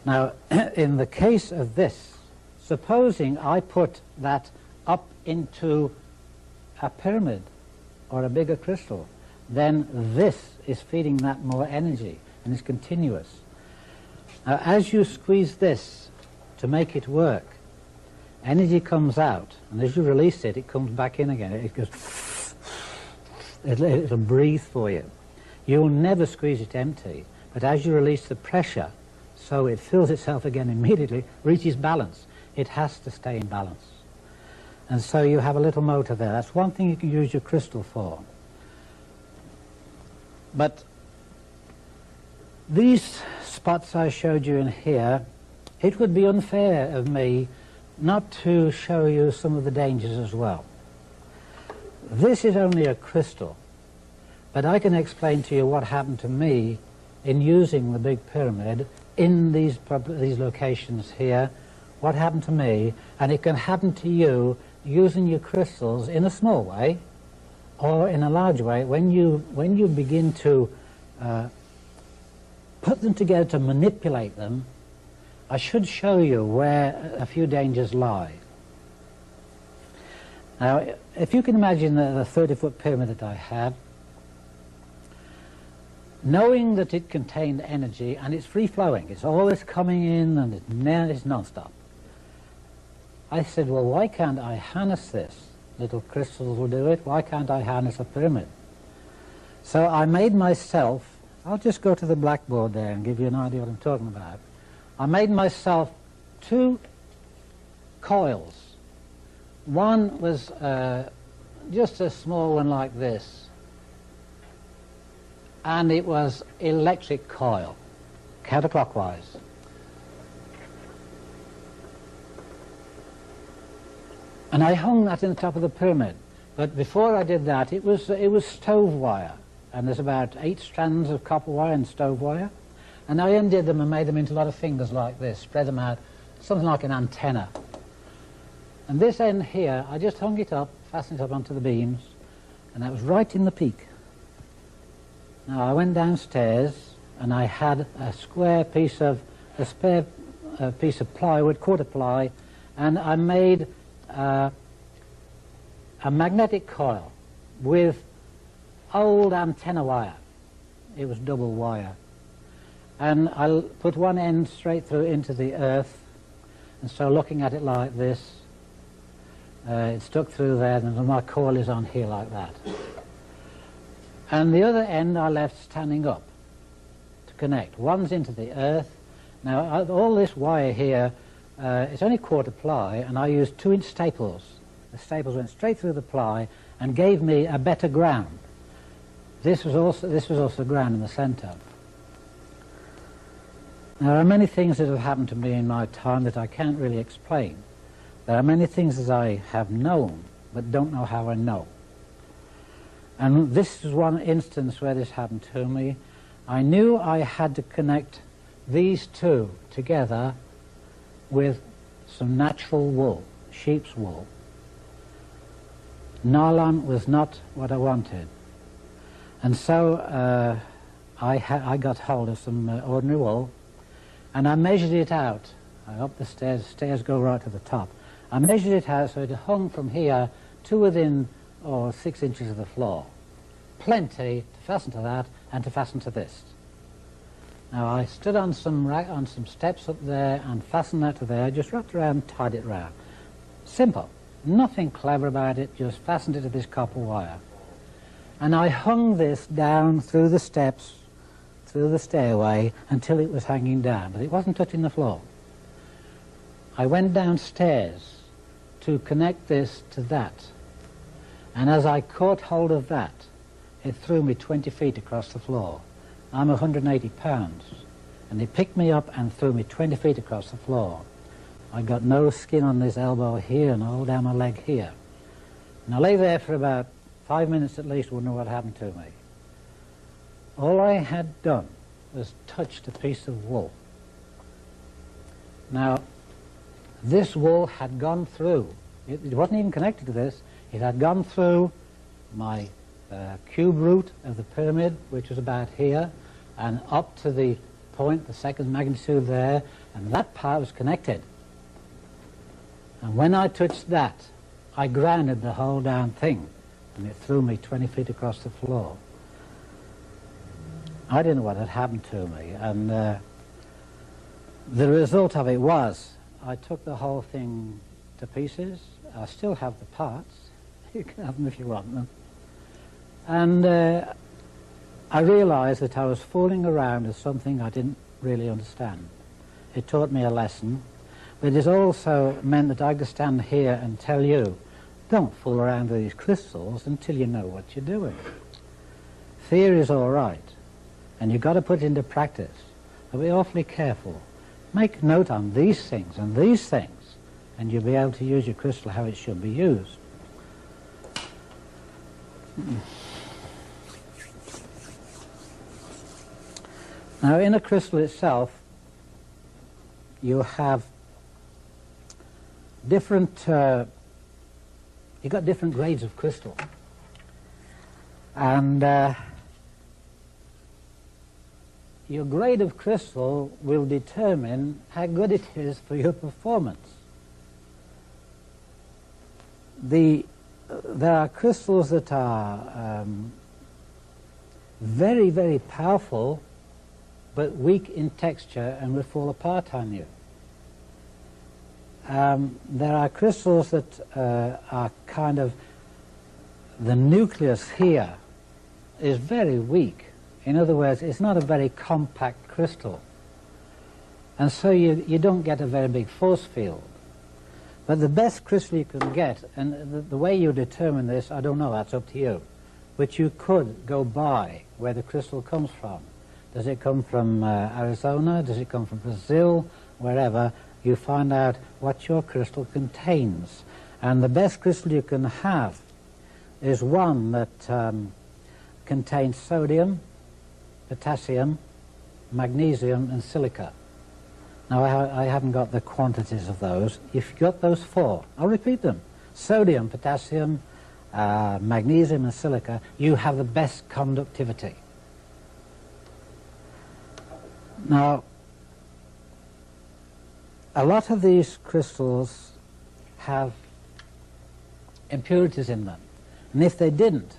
Now, in the case of this, supposing I put that up into a pyramid or a bigger crystal, then this is feeding that more energy, and it's continuous. Now, as you squeeze this to make it work, energy comes out, and as you release it, it comes back in again. It goes, it'll breathe for you. You'll never squeeze it empty, but as you release the pressure, so it fills itself again immediately, reaches balance. It has to stay in balance. And so you have a little motor there. That's one thing you can use your crystal for. But these spots I showed you in here, it would be unfair of me not to show you some of the dangers as well. This is only a crystal, but I can explain to you what happened to me in using the big pyramid in these locations here, what happened to me, and it can happen to you using your crystals in a small way or in a large way. When you begin to put them together to manipulate them, I should show you where a few dangers lie. Now, if you can imagine the 30-foot pyramid that I had, knowing that it contained energy and it's free-flowing, it's always coming in and it's non-stop. I said, well, why can't I harness this? Little crystals will do it. Why can't I harness a pyramid? So I made myself, I'll just go to the blackboard there and give you an idea what I'm talking about. I made myself two coils. One was just a small one like this, and it was electric coil, counterclockwise. And I hung that in the top of the pyramid. But before I did that, it was stove wire, and there's about 8 strands of copper wire and stove wire. And I undid them and made them into a lot of fingers like this, spread them out, something like an antenna. And this end here, I just hung it up, fastened it up onto the beams, and that was right in the peak. Now I went downstairs, and I had a spare piece of plywood, quarter ply, and I made a magnetic coil with old antenna wire. It was double wire. And I put one end straight through into the earth, and so looking at it like this, it stuck through there, and my coil is on here like that. And the other end I left standing up to connect. One's into the earth. Now all this wire here, it's only quarter ply, and I used 2-inch staples. The staples went straight through the ply and gave me a better ground. This was also ground in the centre. Now, there are many things that have happened to me in my time that I can't really explain. There are many things that I have known, but don't know how I know. And this is one instance where this happened to me. I knew I had to connect these two together with some natural wool, sheep's wool. Nylon was not what I wanted. And so I got hold of some ordinary wool, and I measured it out. I up the stairs go right to the top. I measured it out so it hung from here to within 6 inches of the floor. Plenty to fasten to that and to fasten to this. Now I stood on some steps up there and fastened that to there, just wrapped around, tied it round. Simple. Nothing clever about it, just fastened it to this copper wire. And I hung this down through the steps, through the stairway, until it was hanging down, but it wasn't touching the floor. I went downstairs to connect this to that, and as I caught hold of that, it threw me 20 feet across the floor. I'm 180 pounds, and it picked me up and threw me 20 feet across the floor. I got no skin on this elbow here and all down my leg here. And I lay there for about 5 minutes at least, wouldn't know what happened to me. All I had done was touched a piece of wool. Now, this wool had gone through, it wasn't even connected to this, it had gone through my cube root of the pyramid, which was about here, and up to the point, the second magnitude there, and that part was connected. And when I touched that, I grounded the whole damn thing, and it threw me 20 feet across the floor. I didn't know what had happened to me, and the result of it was I took the whole thing to pieces. I still have the parts. You can have them if you want them. And I realized that I was fooling around with something I didn't really understand. It taught me a lesson, but it also meant that I could stand here and tell you, don't fool around with these crystals until you know what you're doing. Theory is all right, and you've got to put it into practice, but be awfully careful. Make note on these things and these things, and you'll be able to use your crystal how it should be used. Now, in a crystal itself, you have different, you've got different grades of crystal. And your grade of crystal will determine how good it is for your performance. There are crystals that are very, very powerful, but weak in texture and will fall apart on you. There are crystals that are kind of, the nucleus here is very weak. In other words, it's not a very compact crystal. And so you don't get a very big force field. But the best crystal you can get, and the way you determine this, I don't know, that's up to you. But you could go by where the crystal comes from. Does it come from Arizona? Does it come from Brazil? Wherever, you find out what your crystal contains. And the best crystal you can have is one that contains sodium, potassium, magnesium, and silica. Now, I haven't got the quantities of those. If you've got those four, I'll repeat them. Sodium, potassium, magnesium, and silica, you have the best conductivity. Now, a lot of these crystals have impurities in them. And if they didn't,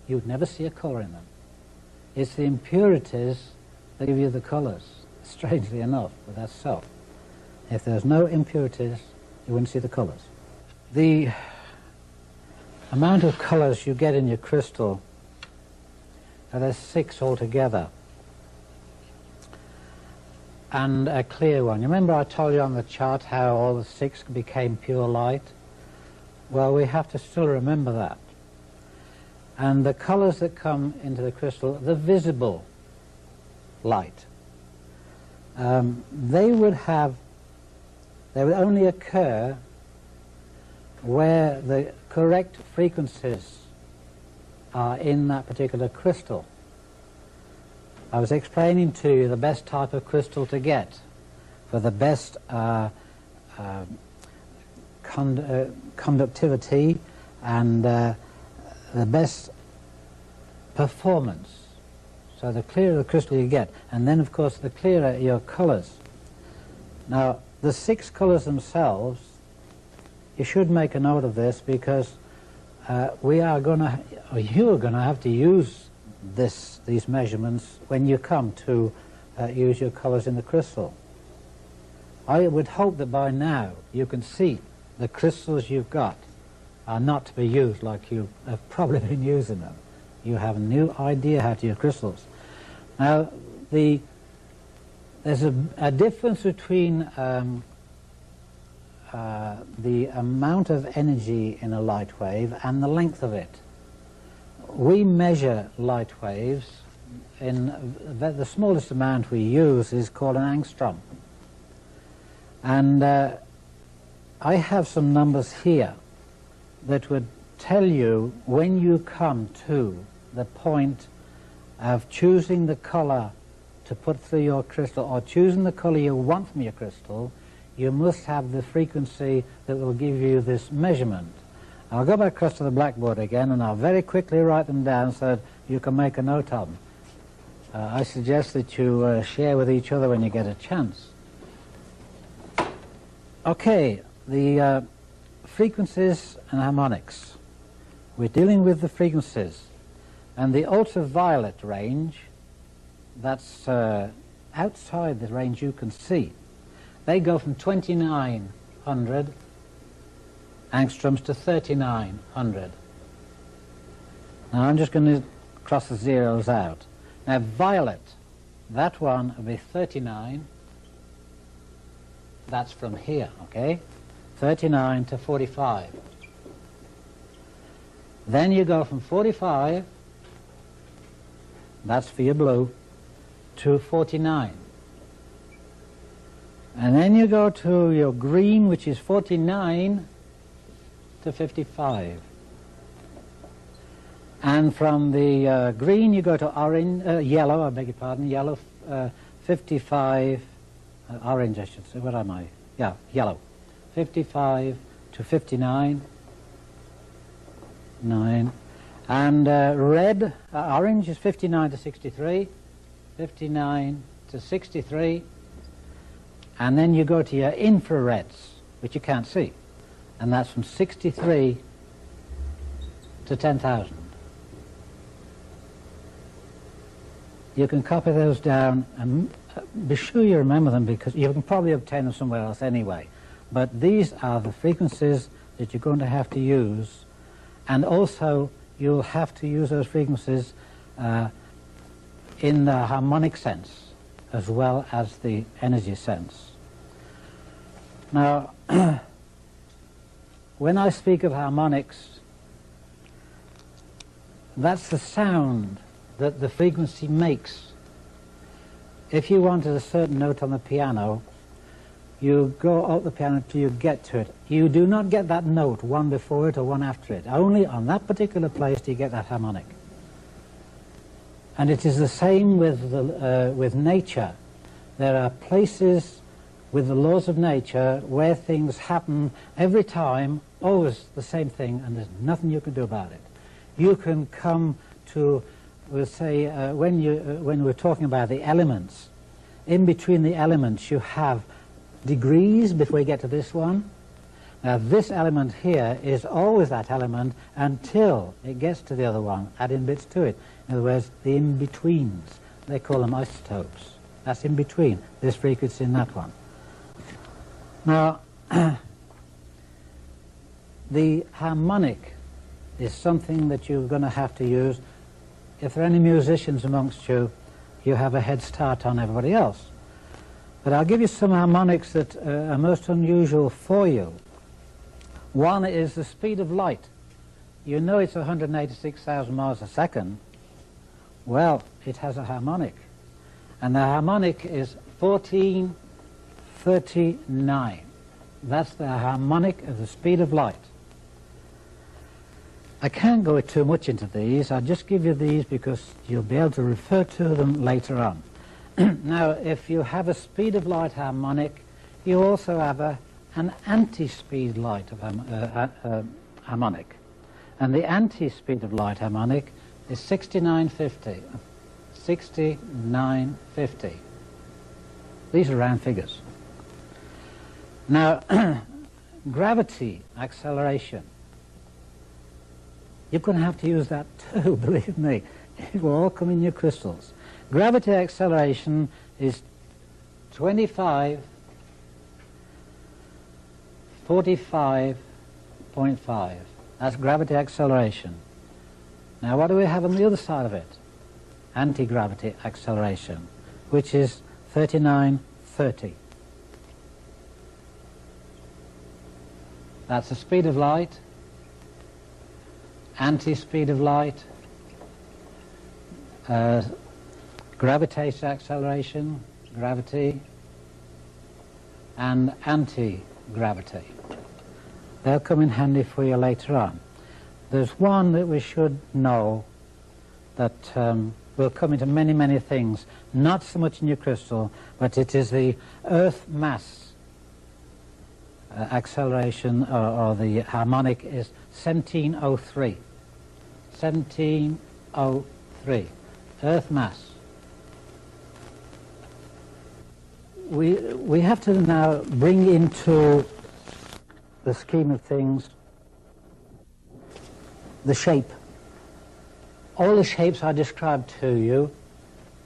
you'd never see a colour in them. It's the impurities that give you the colours. Strangely enough, but that's so. If there's no impurities, you wouldn't see the colours. The amount of colours you get in your crystal, there's 6 altogether, and a clear one. You remember I told you on the chart how all the 6 became pure light? Well, we have to still remember that. And the colours that come into the crystal, the visible light, they would only occur where the correct frequencies are in that particular crystal. I was explaining to you the best type of crystal to get for the best conductivity and the best performance. So the clearer the crystal you get, and then of course the clearer your colours. Now the 6 colours themselves, you should make a note of this, because you are going to have to use these measurements when you come to use your colours in the crystal. I would hope that by now you can see the crystals you've got are not to be used like you have probably been using them. You have a new idea how to use crystals. Now, there's a difference between the amount of energy in a light wave and the length of it. We measure light waves in the smallest amount we use is called an angstrom. And I have some numbers here that would tell you when you come to the point of choosing the color to put through your crystal, or choosing the color you want from your crystal, you must have the frequency that will give you this measurement. I'll go back across to the blackboard again, and I'll very quickly write them down so that you can make a note of them. I suggest that you share with each other when you get a chance. Okay, the frequencies and harmonics. We're dealing with the frequencies. And the ultraviolet range, that's outside the range you can see. They go from 2900 angstroms to 3900. Now I'm just going to cross the zeros out. Now violet, that one will be 39. That's from here, okay? 39 to 45. Then you go from 45, that's for your blue, to 49. And then you go to your green, which is 49 to 55. And from the green you go to orange, yellow, I beg your pardon, yellow, 55, orange I should say, where am I? Yeah, yellow. 55 to 59, 9. And red, orange is 59 to 63, 59 to 63. And then you go to your infrareds, which you can't see. And that's from 63 to 10,000. You can copy those down and be sure you remember them, because you can probably obtain them somewhere else anyway. But these are the frequencies that you're going to have to use. And also you'll have to use those frequencies in the harmonic sense as well as the energy sense. Now, when I speak of harmonics, that's the sound that the frequency makes. If you wanted a certain note on the piano, you go up the piano till you get to it. You do not get that note one before it or one after it. Only on that particular place do you get that harmonic. And it is the same with nature. There are places with the laws of nature where things happen every time, always the same thing, and there's nothing you can do about it. You can come to, we'll say, when we're talking about the elements, in between the elements you have degrees before you get to this one. Now this element here is always that element until it gets to the other one, adding bits to it. In other words, the in-betweens. They call them isotopes. That's in between this frequency and that one. Now, the harmonic is something that you're going to have to use. If there are any musicians amongst you, you have a head start on everybody else. But I'll give you some harmonics that are most unusual for you. One is the speed of light. You know it's 186,000 miles a second. Well, it has a harmonic. And the harmonic is 1439. That's the harmonic of the speed of light. I can't go too much into these. I'll just give you these because you'll be able to refer to them later on. Now, if you have a speed of light harmonic, you also have an anti-speed light of harmonic. And the anti-speed of light harmonic is 6950. 6950. These are round figures. Now, gravity acceleration. You're going to have to use that too, believe me. It will all come in your crystals. Gravity acceleration is 2545.5. That's gravity acceleration. Now what do we have on the other side of it? Anti-gravity acceleration, which is 3930. That's the speed of light, anti-speed of light, gravitational acceleration, gravity, and anti-gravity. They'll come in handy for you later on. There's one that we should know that will come into many, many things, not so much in your crystal, but it is the Earth mass acceleration, or the harmonic is 1703. 1703. Earth mass. We have to now bring into the scheme of things the shape. All the shapes I described to you,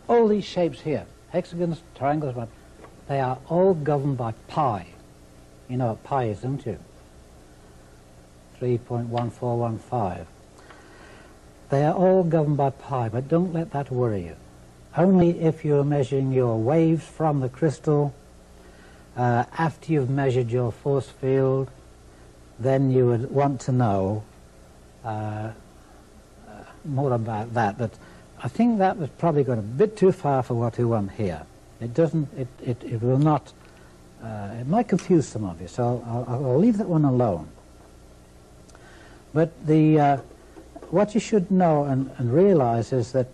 all these shapes here, hexagons, triangles, they are all governed by pi. You know what pi is, don't you? 3.1415. They are all governed by pi, but don't let that worry you. Only if you're measuring your waves from the crystal, after you've measured your force field, then you would want to know more about that. But I think that was probably going a bit too far for what we want here. It doesn't, it will not, it might confuse some of you, so I'll leave that one alone. But what you should know and realize is that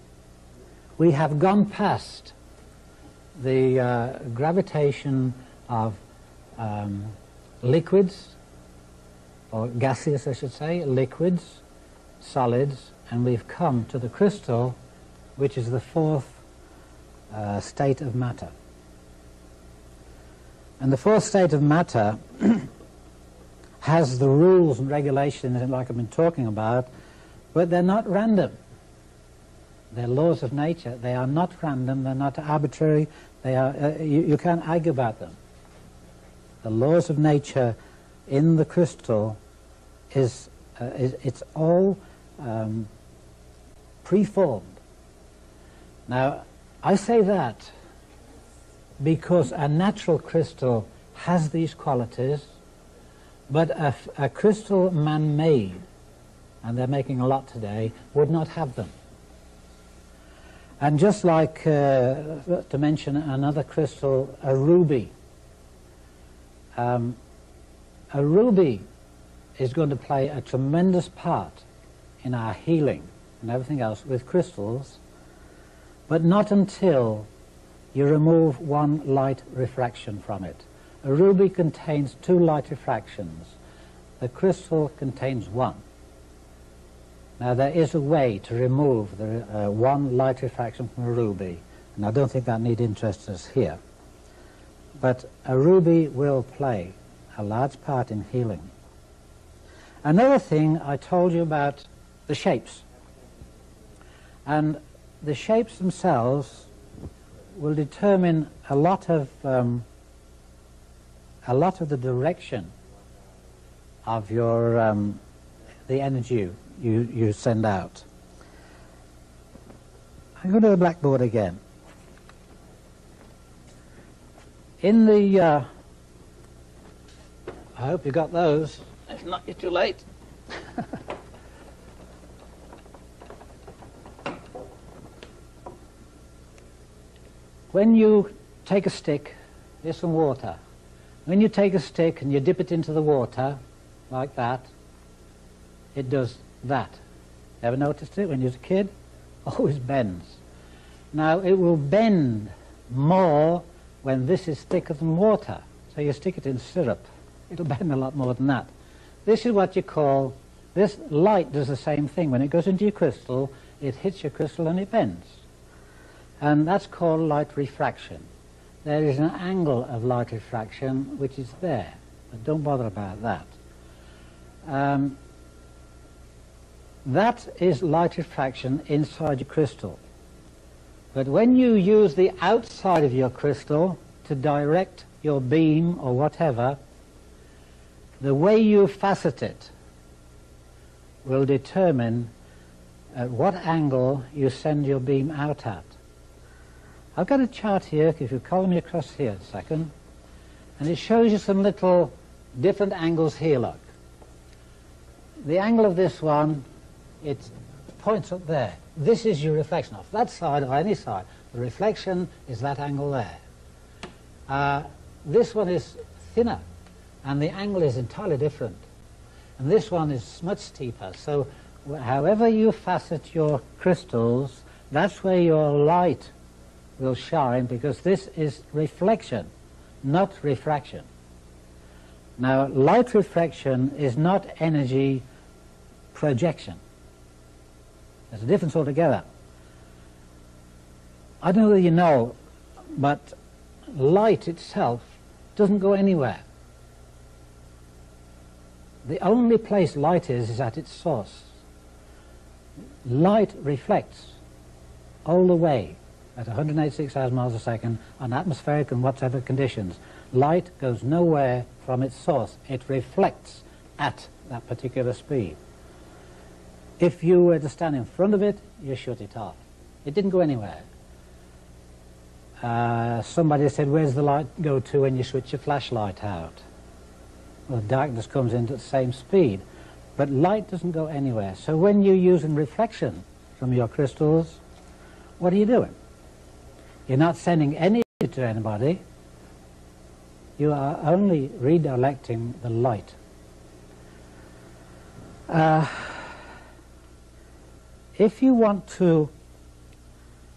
we have gone past the gravitation of liquids, or gaseous I should say, liquids, solids, and we've come to the crystal, which is the fourth state of matter. And the fourth state of matter has the rules and regulations like I've been talking about, but they're not random. They're laws of nature. They are not random. They're not arbitrary. They are. You can't argue about them. The laws of nature in the crystal it's all preformed. Now, I say that because a natural crystal has these qualities, But a crystal man-made, and they're making a lot today, would not have them. And just like, to mention another crystal, a ruby. A ruby is going to play a tremendous part in our healing and everything else with crystals, but not until you remove one light refraction from it. A ruby contains 2 light refractions. The crystal contains 1. Now there is a way to remove the 1 light refraction from a ruby, and I don't think that need interest us here. But a ruby will play a large part in healing. Another thing, I told you about the shapes. And the shapes themselves will determine a lot of the direction of your the energy you send out. I'm going to the blackboard again. In the I hope you got those. If not, you're too late. When you take a stick, here's some water. When you take a stick and you dip it into the water, like that, it does that. Ever noticed it when you was a kid? Always bends. Now, it will bend more when this is thicker than water. So you stick it in syrup. It'll bend a lot more than that. This is what you call, this light does the same thing. When it goes into your crystal, it hits your crystal and it bends. And that's called light refraction. There is an angle of light refraction which is there, but don't bother about that. That is light refraction inside your crystal. But when you use the outside of your crystal to direct your beam or whatever, the way you facet it will determine at what angle you send your beam out at. I've got a chart here, if you follow me across here a second, and it shows you some little different angles here, look. The angle of this one, it points up there. This is your reflection off that side or any side. The reflection is that angle there. This one is thinner, and the angle is entirely different. And this one is much steeper. So however you facet your crystals, that's where your light will shine, because this is reflection, not refraction. Now, light refraction is not energy projection. There's a difference altogether. I don't know whether you know, but light itself doesn't go anywhere. The only place light is at its source. Light reflects all the way at 186,000 miles a second on atmospheric and whatever conditions. Light goes nowhere from its source. It reflects at that particular speed. If you were to stand in front of it, you shut it off. It didn't go anywhere. Somebody said, where's the light go to when you switch your flashlight out? Well, darkness comes in at the same speed. But light doesn't go anywhere. So when you're using reflection from your crystals, what are you doing? You're not sending any to anybody. You are only redirecting the light. If you want to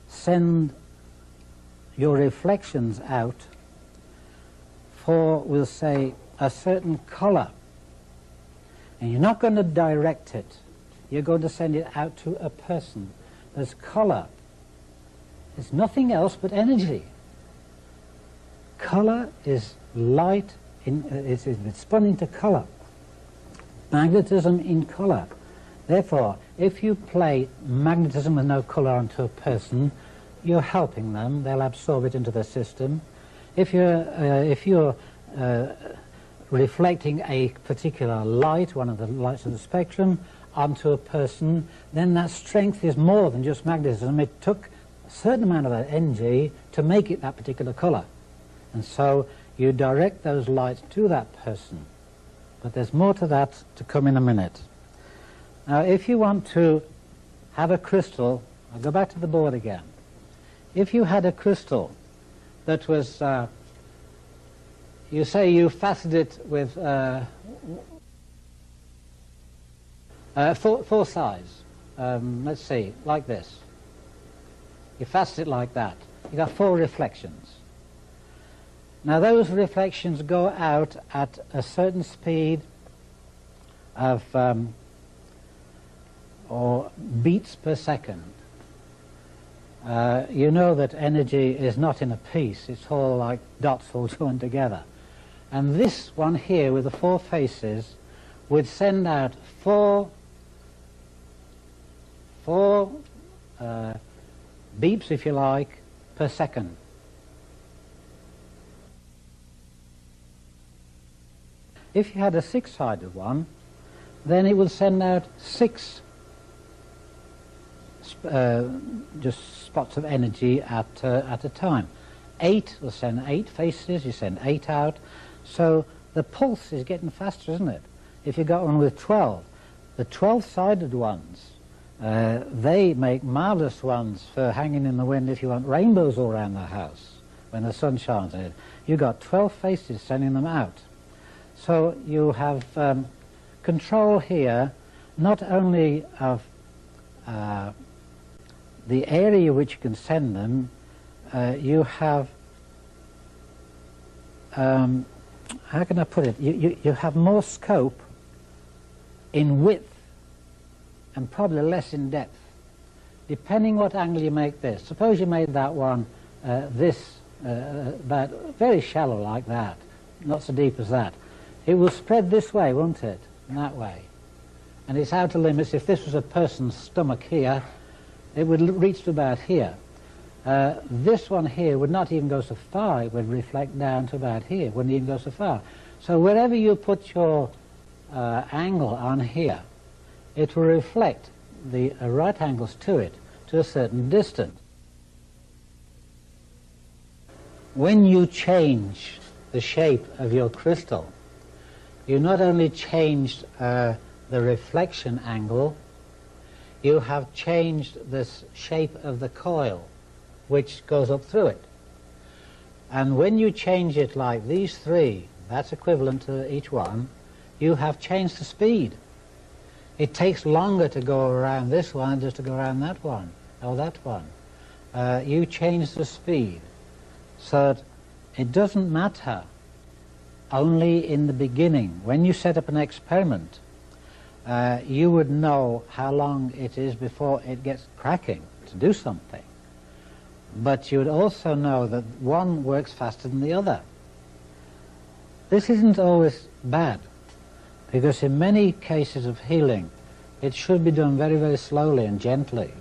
send your reflections out for, we'll say, a certain color, and you're not going to direct it, you're going to send it out to a person. There's color. It's nothing else but energy. Color is light, it's spun into color. Magnetism in color. Therefore, if you play magnetism with no color onto a person, you're helping them. They'll absorb it into their system. If you're reflecting a particular light, one of the lights of the spectrum, onto a person, then that strength is more than just magnetism. It took a certain amount of that energy to make it that particular color. And so you direct those lights to that person. But there's more to that to come in a minute. Now, if you want to have a crystal, I'll go back to the board again. If you had a crystal that was, you say you faceted it with four sides. Let's see, like this. You facet it like that. You got 4 reflections. Now those reflections go out at a certain speed of, or beats per second. You know that energy is not in a piece, it's all like dots all joined together. And this one here with the 4 faces would send out four beeps, if you like, per second. If you had a 6-sided one, then it would send out 6 just spots of energy at a time. 8 will send 8 faces, you send 8 out. So the pulse is getting faster, isn't it? If you got one with 12, the 12-sided ones, they make marvelous ones for hanging in the wind if you want rainbows all around the house when the sun shines on it. You've got 12 faces sending them out. So you have control here not only of the area which you can send them, you have, how can I put it, you have more scope in width and probably less in depth, depending what angle you make this. Suppose you made that one about very shallow like that, not so deep as that. It will spread this way, won't it? And that way. And its outer limits, if this was a person's stomach here, it would reach to about here. This one here would not even go so far. It would reflect down to about here. It wouldn't even go so far. So wherever you put your angle on here, it will reflect the right angles to it to a certain distance. When you change the shape of your crystal, you not only changed the reflection angle, you have changed the shape of the coil which goes up through it. And when you change it like these 3, that's equivalent to each one, you have changed the speed. It takes longer to go around this one than just to go around that one or that one. You change the speed so that it doesn't matter only in the beginning. When you set up an experiment, you would know how long it is before it gets cracking to do something. But you would also know that one works faster than the other. This isn't always bad, because in many cases of healing, it should be done very, very slowly and gently,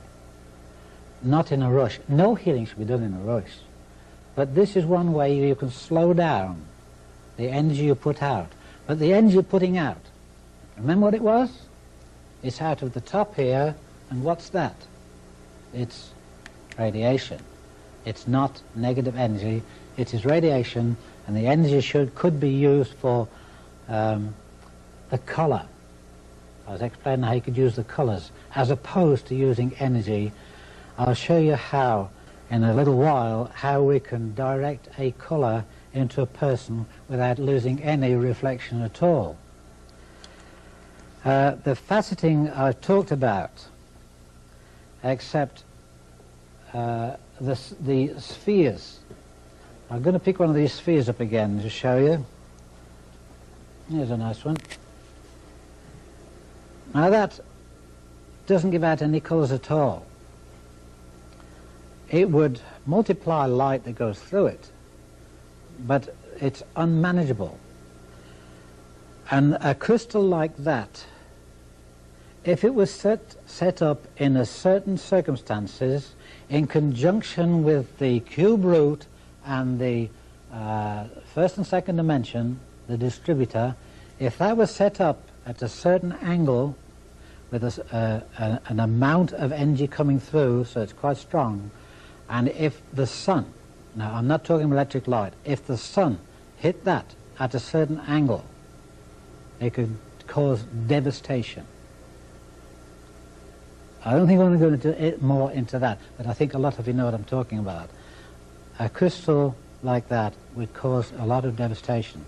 not in a rush. No healing should be done in a rush. But this is one way you can slow down the energy you put out. But the energy you're putting out, remember what it was? It's out of the top here, and what's that? It's radiation. It's not negative energy, it is radiation, and the energy could be used for the color. I was explaining how you could use the colors, as opposed to using energy. I'll show you how, in a little while, how we can direct a color into a person without losing any reflection at all. The faceting I've talked about, except the spheres. I'm going to pick one of these spheres up again to show you. Here's a nice one. Now that doesn't give out any colours at all. It would multiply light that goes through it, but it's unmanageable. And a crystal like that, if it was set up in a certain circumstances, in conjunction with the cube root and the first and second dimension, the distributor, if that was set up at a certain angle with an amount of energy coming through, so it's quite strong, and if the sun, now I'm not talking electric light, if the sun hit that at a certain angle, It could cause devastation. I don't think I'm going to go more into that, but I think a lot of you know what I'm talking about. A crystal like that would cause a lot of devastation.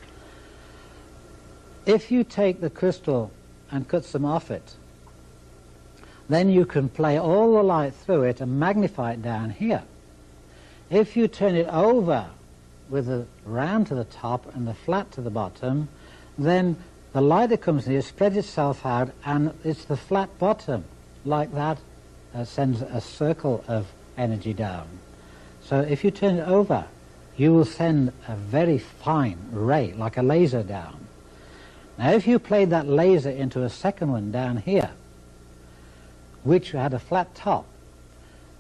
If you take the crystal and cut some off it, then you can play all the light through it and magnify it down here. If you turn it over with the round to the top and the flat to the bottom, then the light that comes in here spreads itself out, and it's the flat bottom like that sends a circle of energy down. So if you turn it over, you will send a very fine ray, like a laser, down. Now if you played that laser into a second one down here, which had a flat top,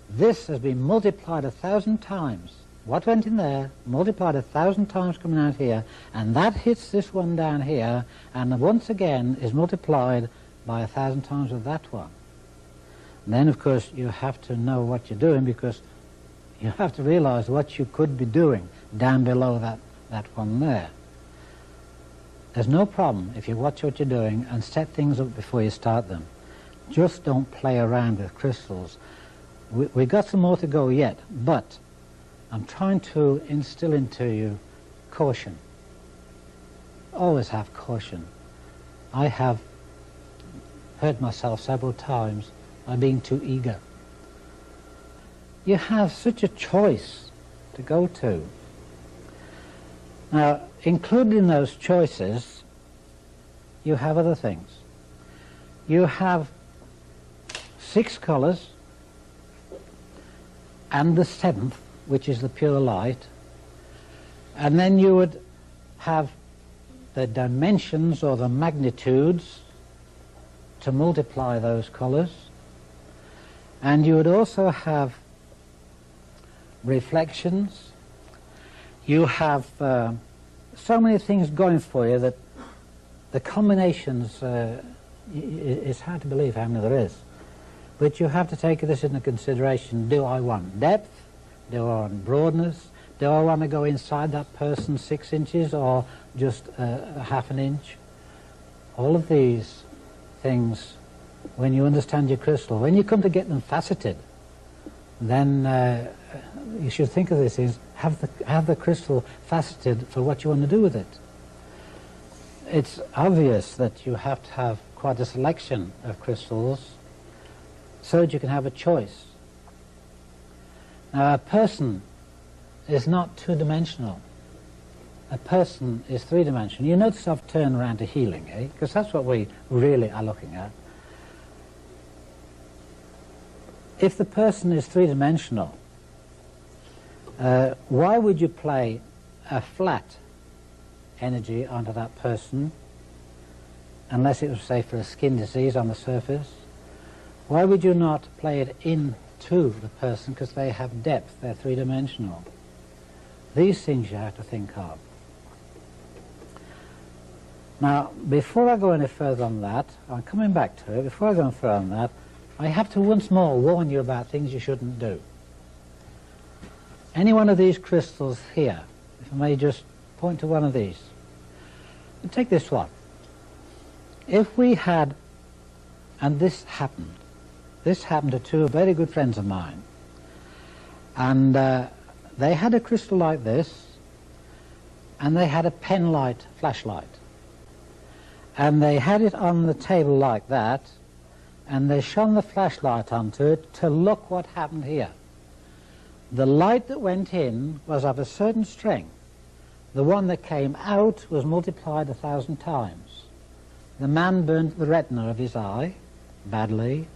this has been multiplied 1,000 times. What went in there, multiplied 1,000 times coming out here, and that hits this one down here, and once again is multiplied by 1,000 times of that one. And then, of course, you have to know what you're doing, because you have to realize what you could be doing down below that one there. There's no problem if you watch what you're doing and set things up before you start them. Just don't play around with crystals. We've got some more to go yet, but I'm trying to instill into you caution. Always have caution. I have hurt myself several times by being too eager. You have such a choice to go to. Now, included in those choices, you have other things. You have 6 colors and the 7th, which is the pure light, and then you would have the dimensions or the magnitudes to multiply those colors, and you would also have reflections. You have so many things going for you that the combinations, it's hard to believe how many there is. But you have to take this into consideration. Do I want depth? Do I want broadness? Do I want to go inside that person 6 inches or just half an inch? All of these things, when you understand your crystal, when you come to get them faceted, then you should think of this as have the crystal faceted for what you want to do with it. It's obvious that you have to have quite a selection of crystals so that you can have a choice. Now, a person is not two-dimensional. A person is three-dimensional. You notice I've turned around to healing, eh? Because that's what we really are looking at. If the person is three-dimensional, why would you play a flat energy onto that person unless it was, say, for a skin disease on the surface? Why would you not play it into the person because they have depth, they're three-dimensional? These things you have to think of. Now, before I go any further on that, I'm coming back to it, before I go any further on that, I have to once more warn you about things you shouldn't do. Any one of these crystals here, if I may just point to one of these. Take this one. If we had, and this happened to 2 very good friends of mine, and they had a crystal like this, and they had a pen light flashlight, and they had it on the table like that, and they shone the flashlight onto it to look what happened here. The light that went in was of a certain strength. The one that came out was multiplied 1,000 times. The man burnt the retina of his eye badly,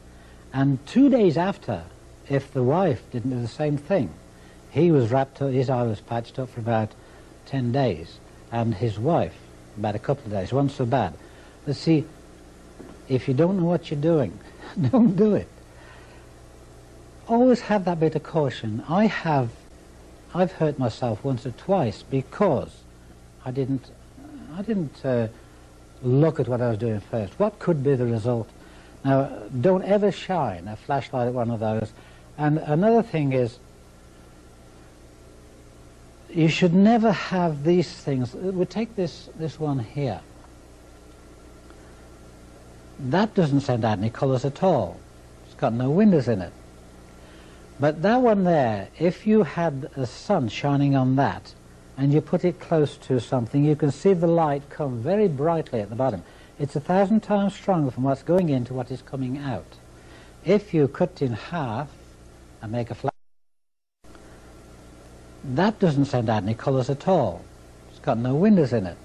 and 2 days after, if the wife didn't do the same thing, he was wrapped up, his eye was patched up for about 10 days, and his wife about a couple of days. It wasn't so bad. But see, if you don't know what you're doing, don't do it. Always have that bit of caution. I've hurt myself once or twice because I didn't look at what I was doing first. What could be the result? Now, don't ever shine a flashlight at one of those. And another thing is, you should never have these things. We'll take this one here. that doesn't send out any colours at all. It's got no windows in it. But that one there, if you had the sun shining on that and you put it close to something, you can see the light come very brightly at the bottom. It's 1,000 times stronger from what's going in to what is coming out. If you cut it in half and make a flat, that doesn't send out any colours at all. It's got no windows in it.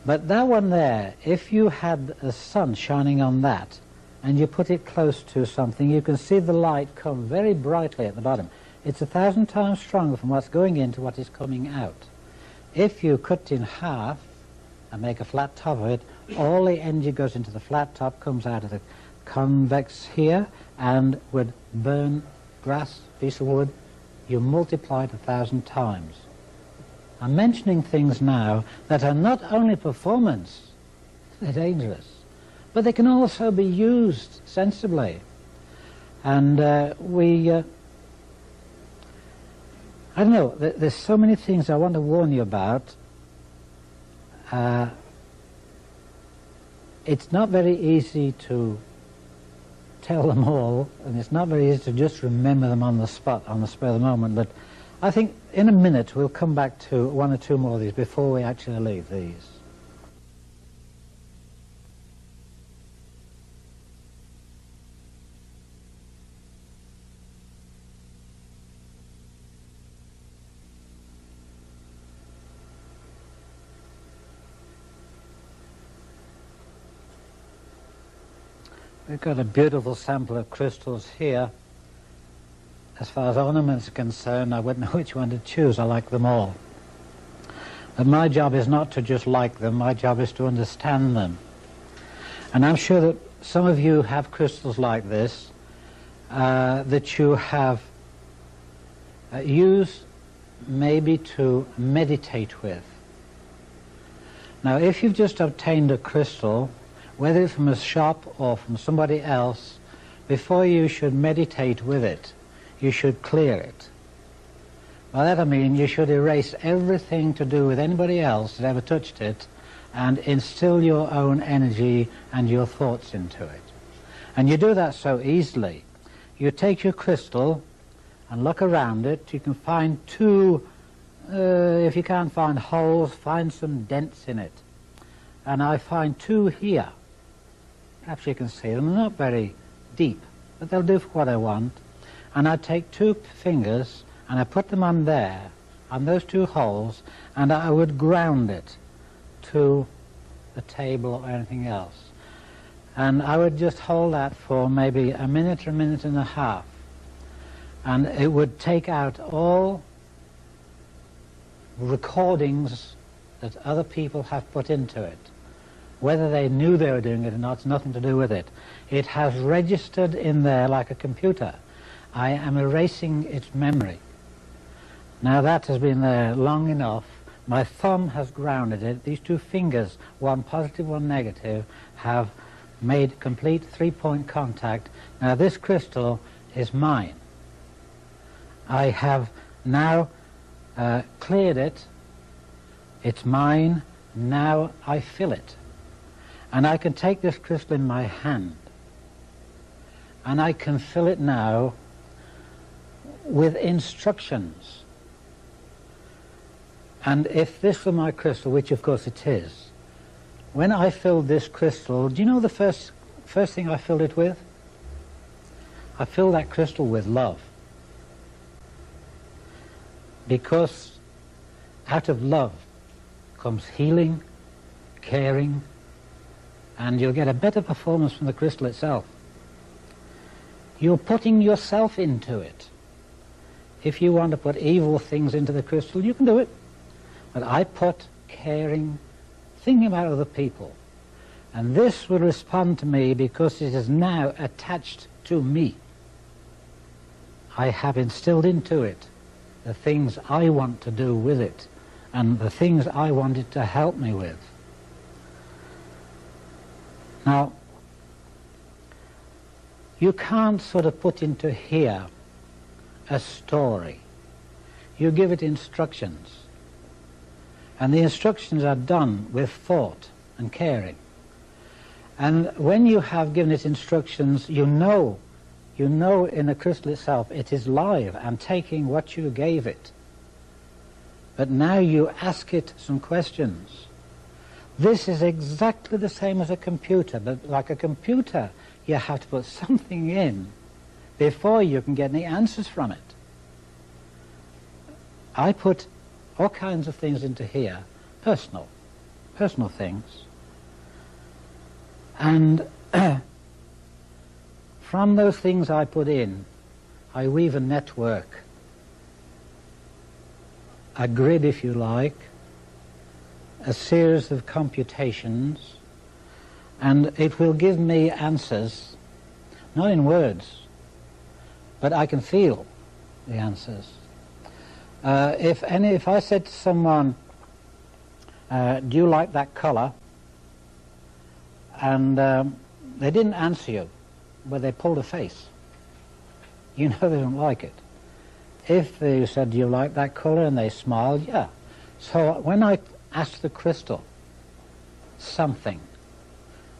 But that one there, if you had the sun shining on that and you put it close to something, you can see the light come very brightly at the bottom. It's 1,000 times stronger from what's going in to what is coming out. If you cut it in half and make a flat top of it, all the energy goes into the flat top, comes out of the convex here, and would burn grass, piece of wood. You multiply it 1,000 times. I'm mentioning things now that are not only performance, they're dangerous, but they can also be used sensibly. And I don't know, there's so many things I want to warn you about. It's not very easy to tell them all, and it's not very easy to just remember them on the spot, on the spur of the moment, but I think in a minute we'll come back to one or two more of these before we actually leave these. We've got a beautiful sample of crystals here. As far as ornaments are concerned, I wouldn't know which one to choose. I like them all. But my job is not to just like them, my job is to understand them. And I'm sure that some of you have crystals like this that you have used maybe to meditate with. Now, if you've just obtained a crystal, whether it's from a shop or from somebody else, before you should meditate with it, you should clear it. By that I mean you should erase everything to do with anybody else that ever touched it and instill your own energy and your thoughts into it. And you do that so easily. You take your crystal and look around it. You can find two, if you can't find holes, find some dents in it. And I find two here. Perhaps you can see them. They're not very deep, but they'll do for what I want. And I take two fingers and I put them on there, on those two holes, and I would ground it to the table or anything else. And I would just hold that for maybe a minute or a minute and a half. And it would take out all recordings that other people have put into it. Whether they knew they were doing it or not, it's nothing to do with it. It has registered in there like a computer. I am erasing its memory. Now that has been there long enough. My thumb has grounded it. These two fingers, one positive, one negative, have made complete three-point contact. Now this crystal is mine. I have now cleared it. It's mine. Now I fill it. And I can take this crystal in my hand. And I can fill it now with instructions. And if this were my crystal, which of course it is, when I filled this crystal, do you know the first thing I filled it with? I filled that crystal with love. Because out of love comes healing, caring, and you'll get a better performance from the crystal itself. You're putting yourself into it. If you want to put evil things into the crystal, you can do it. But I put caring, thinking about other people. And this will respond to me because it is now attached to me. I have instilled into it the things I want to do with it and the things I want it to help me with. Now, you can't sort of put into here a story. You give it instructions. And the instructions are done with thought and caring. And when you have given it instructions, you know in the crystal itself it is live and taking what you gave it. But now you ask it some questions. This is exactly the same as a computer, but like a computer, you have to put something in before you can get any answers from it. I put all kinds of things into here, personal things. And from those things I put in, I weave a network, a grid if you like, a series of computations, and it will give me answers, not in words, but I can feel the answers. If I said to someone, do you like that color? And they didn't answer you, but they pulled a face, you know they don't like it. If they said, do you like that color? And they smiled, yeah. So when I ask the crystal something,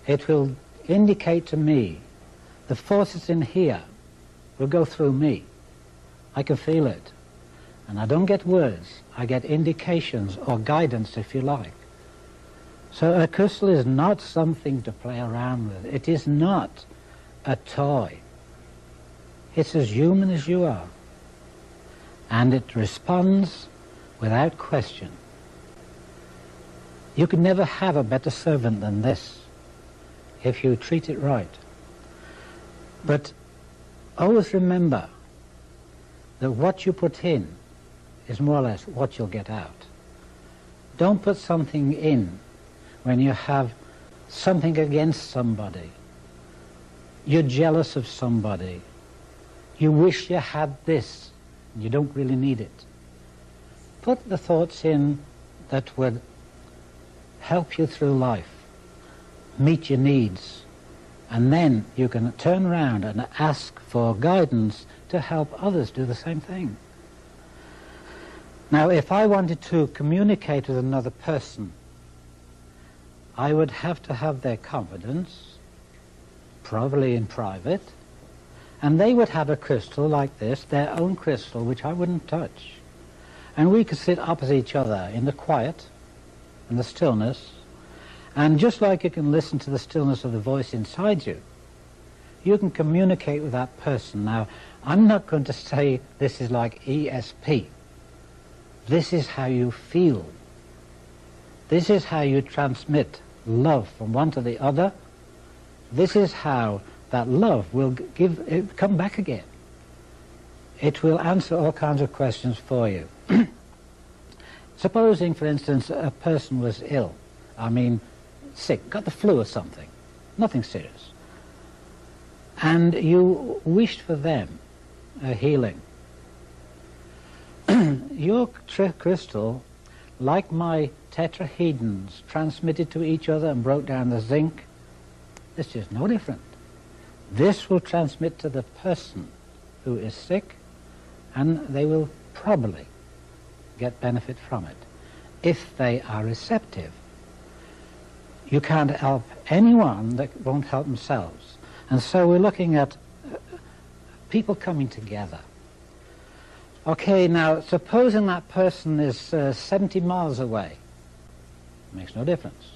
it will indicate to me the forces in here will go through me. I can feel it. And I don't get words, I get indications or guidance if you like. So a crystal is not something to play around with. It is not a toy. It's as human as you are. And it responds without question. You could never have a better servant than this if you treat it right. But always remember that what you put in is more or less what you'll get out. Don't put something in when you have something against somebody. You're jealous of somebody. You wish you had this. You don't really need it. Put the thoughts in that would help you through life, meet your needs, and then you can turn around and ask for guidance to help others do the same thing. Now, if I wanted to communicate with another person, I would have to have their confidence, probably in private, and they would have a crystal like this, their own crystal, which I wouldn't touch. And we could sit opposite each other in the quiet, in the stillness, and just like you can listen to the stillness of the voice inside you, you can communicate with that person. Now, I'm not going to say this is like ESP. This is how you feel. This is how you transmit love from one to the other. This is how that love will come back again. It will answer all kinds of questions for you. Supposing, for instance, a person was ill, sick, got the flu or something, nothing serious, and you wished for them a healing. Your crystal, like my tetrahedrons, transmitted to each other and broke down the zinc. This is no different. This will transmit to the person who is sick, and they will probably get benefit from it, if they are receptive. You can't help anyone that won't help themselves. And so we're looking at people coming together. Okay, now supposing that person is 70 miles away, makes no difference.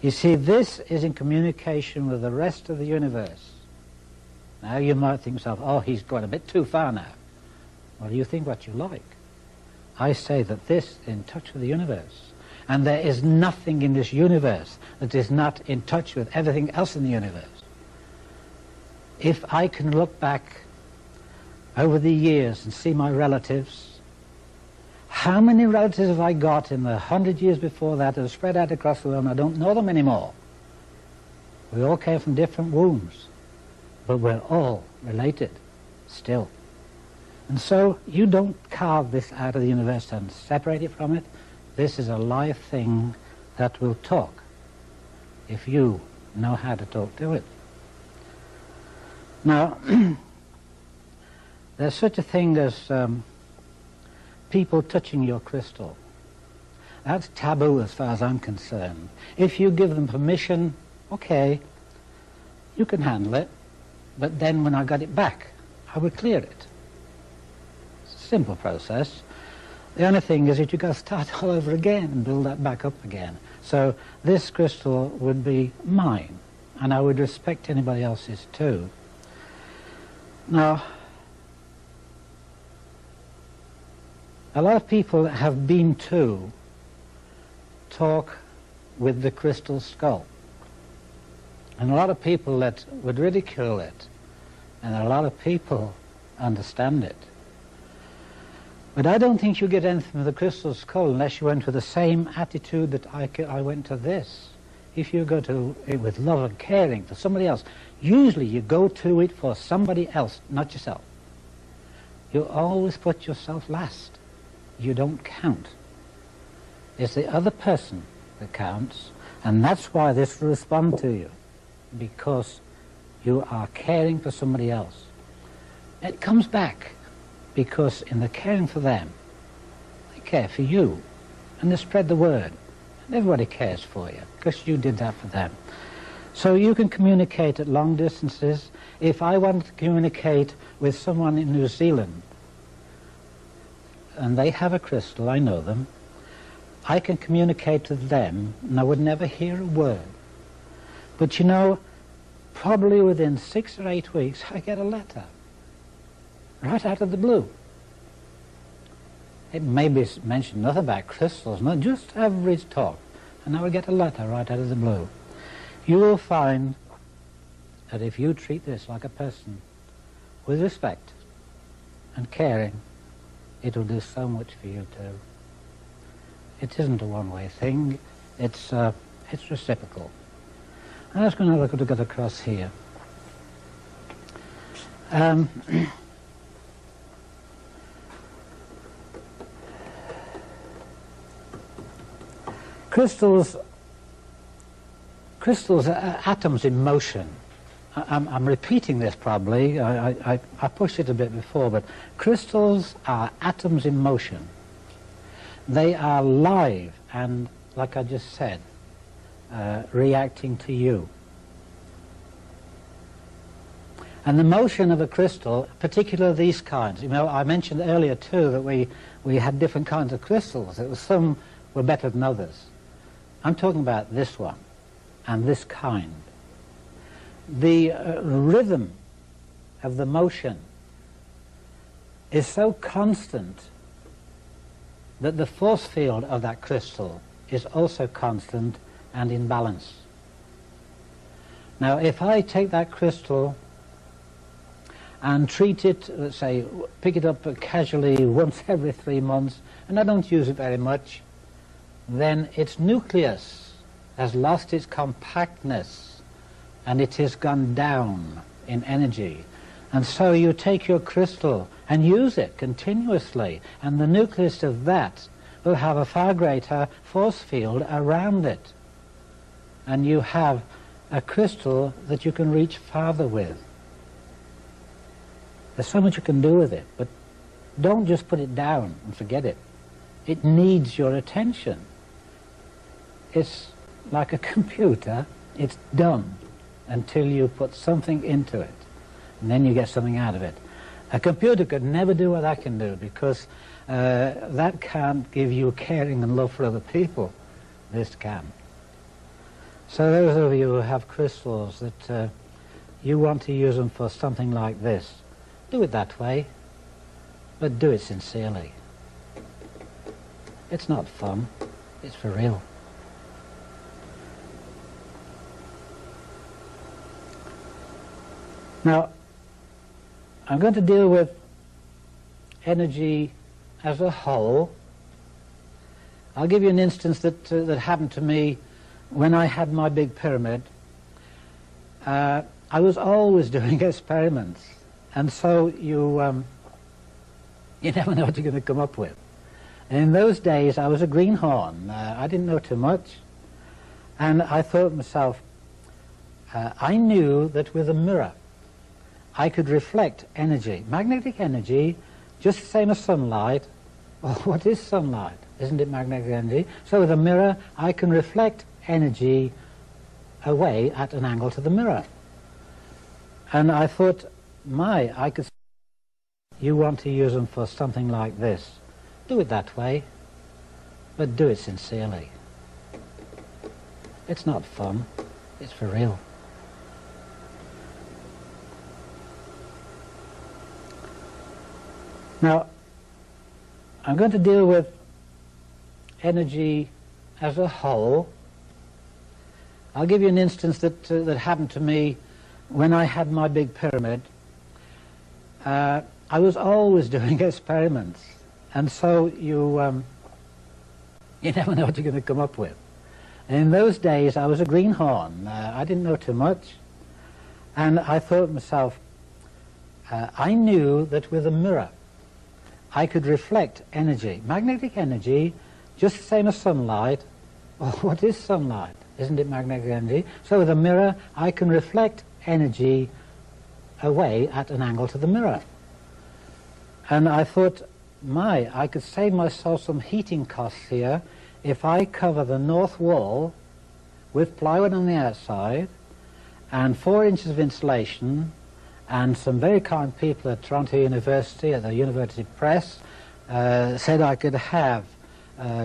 You see, this is in communication with the rest of the universe. Now you might think yourself, oh, he's gone a bit too far now. Well, you think what you like. I say that this is in touch with the universe. And there is nothing in this universe that is not in touch with everything else in the universe. If I can look back over the years and see my relatives, how many relatives have I got in the 100 years before that have spread out across the world and I don't know them anymore? We all came from different wombs, but we're all related still. And so you don't carve this out of the universe and separate it from it. This is a live thing that will talk if you know how to talk to it. Now, there's such a thing as people touching your crystal. That's taboo as far as I'm concerned. If you give them permission, okay, you can handle it, but then when I got it back, I would clear it. It's a simple process. The only thing is that you've got to start all over again and build that back up again. So this crystal would be mine, and I would respect anybody else's too. Now, a lot of people have been to talk with the crystal skull. And a lot of people that would ridicule it, and a lot of people understand it. But I don't think you get anything from the crystal skull unless you went with the same attitude that I went to this. If you go to it with love and caring for somebody else, usually you go to it for somebody else, not yourself. You always put yourself last. You don't count. It's the other person that counts, and that's why this will respond to you, because you are caring for somebody else. It comes back because in the caring for them, they care for you, and they spread the word, and everybody cares for you because you did that for them. So you can communicate at long distances. If I want to communicate with someone in New Zealand, and they have a crystal, I know them, I can communicate to them, and I would never hear a word. But you know, probably within 6 or 8 weeks, I get a letter, right out of the blue. It may be mentioned nothing about crystals, not just average talk, and I will get a letter right out of the blue. You will find that if you treat this like a person, with respect and caring, it will do so much for you too. It isn't a one-way thing, it's reciprocal. I'm just going to have a look at across here. Crystals are atoms in motion. I'm repeating this probably. I pushed it a bit before, but crystals are atoms in motion. They are live and, like I just said, reacting to you. And the motion of a crystal, particularly these kinds, you know, I mentioned earlier too that we had different kinds of crystals. Some were better than others. I'm talking about this one and this kind. The rhythm of the motion is so constant that the force field of that crystal is also constant and in balance. Now, if I take that crystal and treat it, let's say, pick it up casually once every 3 months, and I don't use it very much, then its nucleus has lost its compactness and it has gone down in energy. And so you take your crystal and use it continuously, and the nucleus of that will have a far greater force field around it. And you have a crystal that you can reach farther with. There's so much you can do with it, but don't just put it down and forget it. It needs your attention. It's like a computer. It's dumb until you put something into it, and then you get something out of it. A computer could never do what that can do, because that can't give you caring and love for other people. This can. So those of you who have crystals that you want to use them for something like this, do it that way, but do it sincerely. It's not fun, it's for real. Now, I'm going to deal with energy as a whole. I'll give you an instance that happened to me when I had my big pyramid. I was always doing experiments, and so you never know what you're going to come up with. And in those days, I was a greenhorn. I didn't know too much, and I thought to myself, I knew that with a mirror, I could reflect energy, magnetic energy, just the same as sunlight. Well, what is sunlight? Isn't it magnetic energy? So with a mirror, I can reflect energy away at an angle to the mirror. And I thought, I could. You want to use them for something like this. Do it that way, but do it sincerely. It's not fun, it's for real. Now, I'm going to deal with energy as a whole. I'll give you an instance that happened to me when I had my big pyramid. I was always doing experiments, and so you never know what you're going to come up with. And in those days, I was a greenhorn. I didn't know too much, and I thought to myself, I knew that with a mirror, I could reflect energy, magnetic energy, just the same as sunlight. Well, what is sunlight? Isn't it magnetic energy? So with a mirror, I can reflect energy away at an angle to the mirror. And I thought, I could save myself some heating costs here if I cover the north wall with plywood on the outside and 4 inches of insulation, and some very kind people at Toronto University, at the University Press, said I could have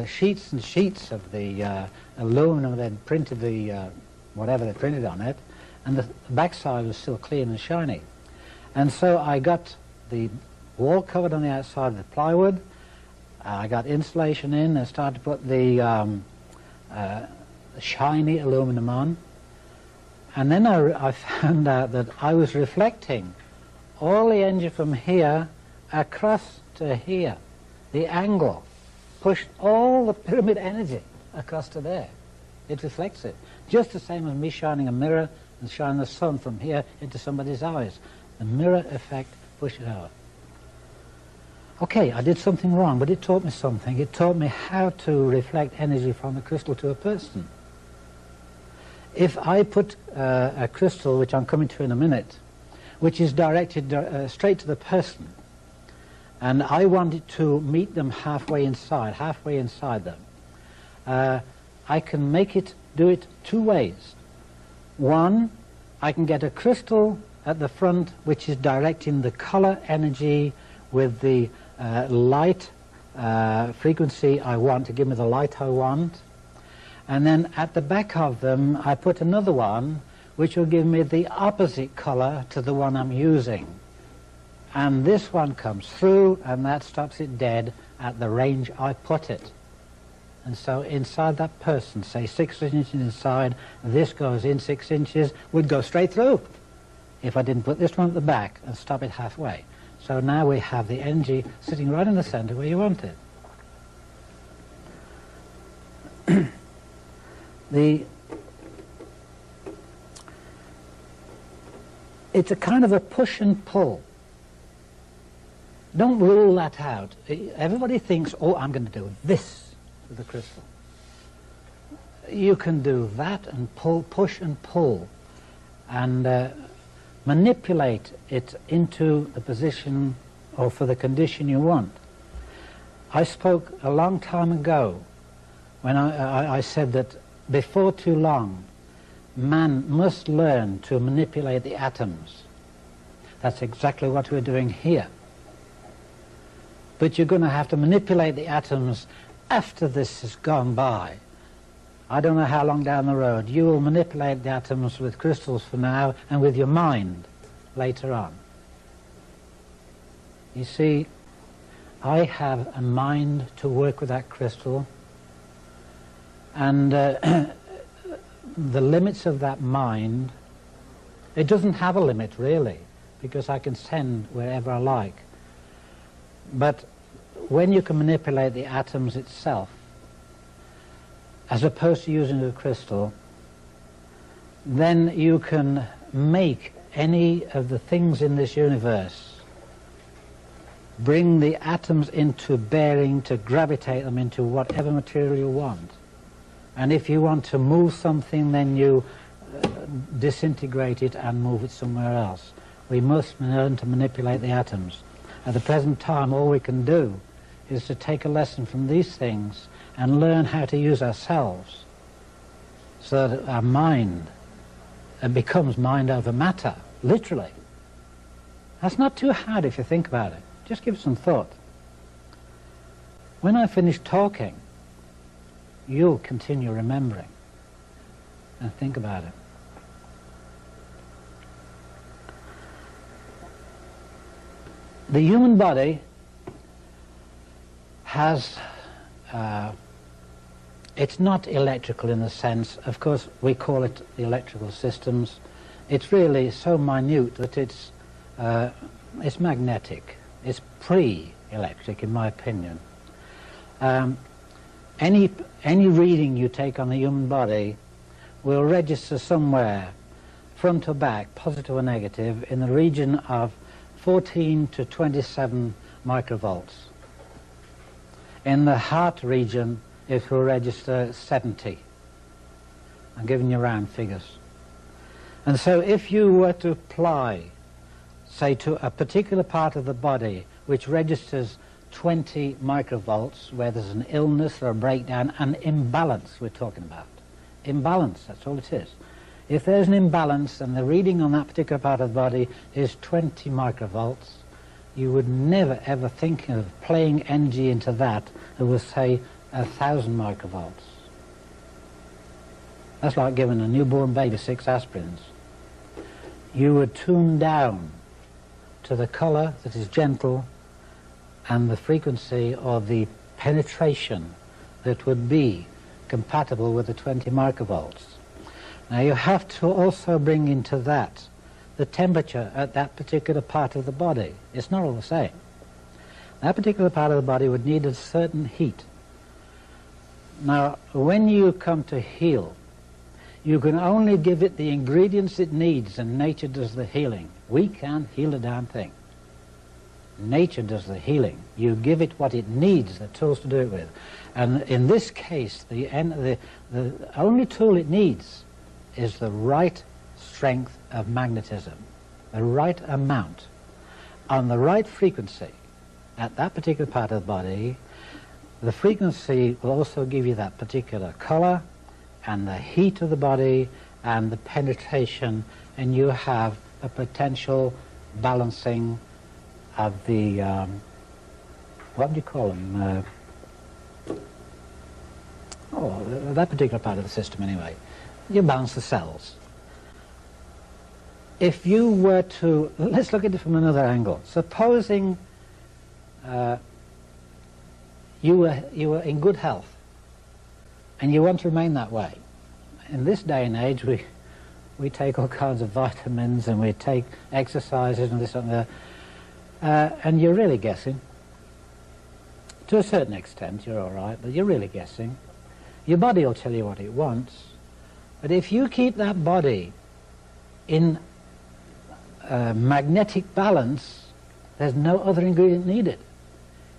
sheets and sheets of the aluminum, then printed the whatever they printed on it, and the backside was still clean and shiny. And so I got the wall covered on the outside with plywood. I got insulation in and started to put the shiny aluminum on. And then I found out that I was reflecting all the energy from here across to here. The angle pushed all the pyramid energy across to there. It reflects it. Just the same as me shining a mirror and shining the sun from here into somebody's eyes. The mirror effect pushed it out. Okay, I did something wrong, but it taught me something. It taught me how to reflect energy from the crystal to a person. If I put a crystal, which I'm coming to in a minute, which is directed straight to the person, and I wanted to meet them halfway inside them, I can do it 2 ways. One, I can get a crystal at the front which is directing the color energy with the light frequency I want to give me the light I want. And then at the back of them I put another one which will give me the opposite color to the one I'm using. And this one comes through and that stops it dead at the range I put it. And so inside that person, say 6 inches inside, this goes in 6 inches, would go straight through if I didn't put this one at the back and stop it halfway. So now we have the energy sitting right in the center where you want it. It's a kind of a push and pull. Don't rule that out. Everybody thinks, oh, I'm going to do this with the crystal. You can do that and push and pull, and manipulate it into the position or for the condition you want. I spoke a long time ago when I said that before too long, man must learn to manipulate the atoms. That's exactly what we're doing here. But you're going to have to manipulate the atoms after this has gone by. I don't know how long down the road. You will manipulate the atoms with crystals for now and with your mind later on. You see, I have a mind to work with that crystal, and the limits of that mind, it doesn't have a limit really, because I can send wherever I like. But when you can manipulate the atoms itself, as opposed to using a crystal, then you can make any of the things in this universe, bring the atoms into bearing to gravitate them into whatever material you want. And if you want to move something, then you disintegrate it and move it somewhere else. We must learn to manipulate the atoms. At the present time, all we can do is to take a lesson from these things and learn how to use ourselves so that our mind becomes mind over matter, literally. That's not too hard if you think about it. Just give it some thought. When I finish talking, you'll continue remembering and think about it. The human body has, it's not electrical in the sense, of course we call it the electrical systems. It's really so minute that it's magnetic. It's pre-electric in my opinion. Any reading you take on the human body will register somewhere, front or back, positive or negative, in the region of 14 to 27 microvolts. In the heart region, it will register 70. I'm giving you round figures. And so if you were to apply, say, to a particular part of the body which registers 20 microvolts, where there's an illness or a breakdown, an imbalance we're talking about. Imbalance, that's all it is. If there's an imbalance and the reading on that particular part of the body is 20 microvolts, you would never ever think of playing energy into that was, say, 1,000 microvolts. That's like giving a newborn baby 6 aspirins. You would tune down to the colour that is gentle and the frequency or the penetration that would be compatible with the 20 microvolts. Now you have to also bring into that the temperature at that particular part of the body. It's not all the same. That particular part of the body would need a certain heat. Now when you come to heal, you can only give it the ingredients it needs, and nature does the healing. We can't heal a damn thing. Nature does the healing. You give it what it needs, the tools to do it with. And in this case, the only tool it needs is the right strength of magnetism, the right amount, on the right frequency at that particular part of the body. The frequency will also give you that particular color and the heat of the body and the penetration, and you have a potential balancing of the, what do you call them? That particular part of the system anyway. You balance the cells. If you were to, let's look at it from another angle. Supposing you were in good health and you want to remain that way. In this day and age we take all kinds of vitamins and we take exercises and this and that, and you're really guessing. To a certain extent you're all right, but you're really guessing. Your body will tell you what it wants, but if you keep that body in magnetic balance, there's no other ingredient needed.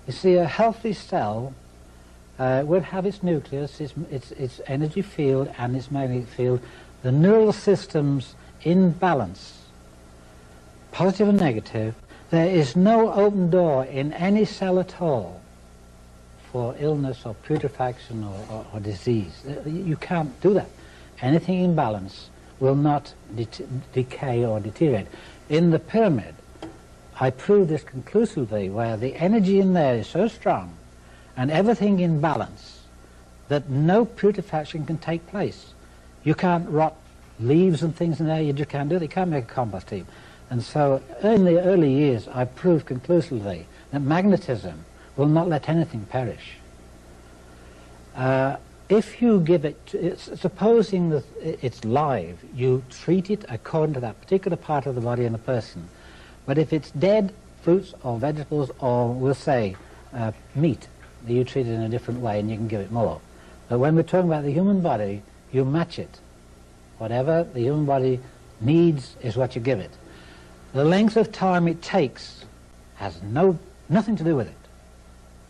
You see, a healthy cell would have its nucleus, its energy field and its magnetic field, the neural systems in balance, positive and negative. There is no open door in any cell at all for illness or putrefaction or disease. You can't do that. Anything in balance will not decay or deteriorate. In the pyramid, I proved this conclusively, where the energy in there is so strong and everything in balance that no putrefaction can take place. You can't rot leaves and things in there, you just can't do it. You can't make a compost heap. And so in the early years I proved conclusively that magnetism will not let anything perish. If you give it, supposing that it's live, you treat it according to that particular part of the body in the person. But if it's dead fruits or vegetables, or we'll say meat, you treat it in a different way and you can give it more. But when we're talking about the human body, you match it. Whatever the human body needs is what you give it. The length of time it takes has nothing to do with it.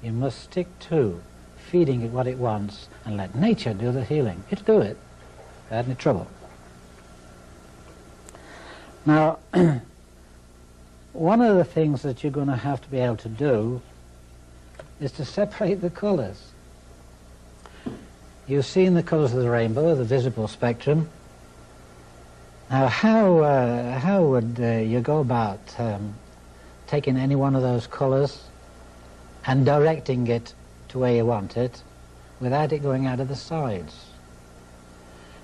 You must stick to feeding it what it wants and let nature do the healing. It'll do it. Had any trouble. Now, one of the things that you're going to have to be able to do is to separate the colours. You've seen the colours of the rainbow, the visible spectrum. Now, how would you go about taking any one of those colours and directing it to where you want it without it going out of the sides,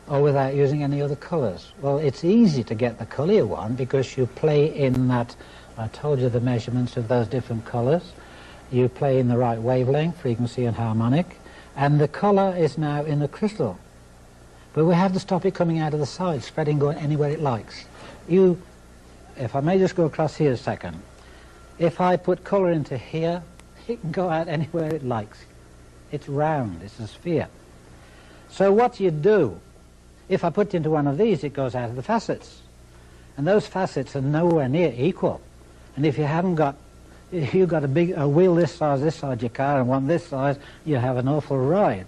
or without using any other colours? Well, it's easy to get the colour you want because you play in that, I told you the measurements of those different colours, you play in the right wavelength, frequency and harmonic, and the colour is now in the crystal. But we have to stop it coming out of the sides, spreading, going anywhere it likes. If I may just go across here a second, if I put colour into here, it can go out anywhere it likes. It's round, it's a sphere. So what you do, if I put it into one of these, it goes out of the facets. And those facets are nowhere near equal. And if you haven't got, if you've got a wheel this size your car, and one this size, you have an awful ride.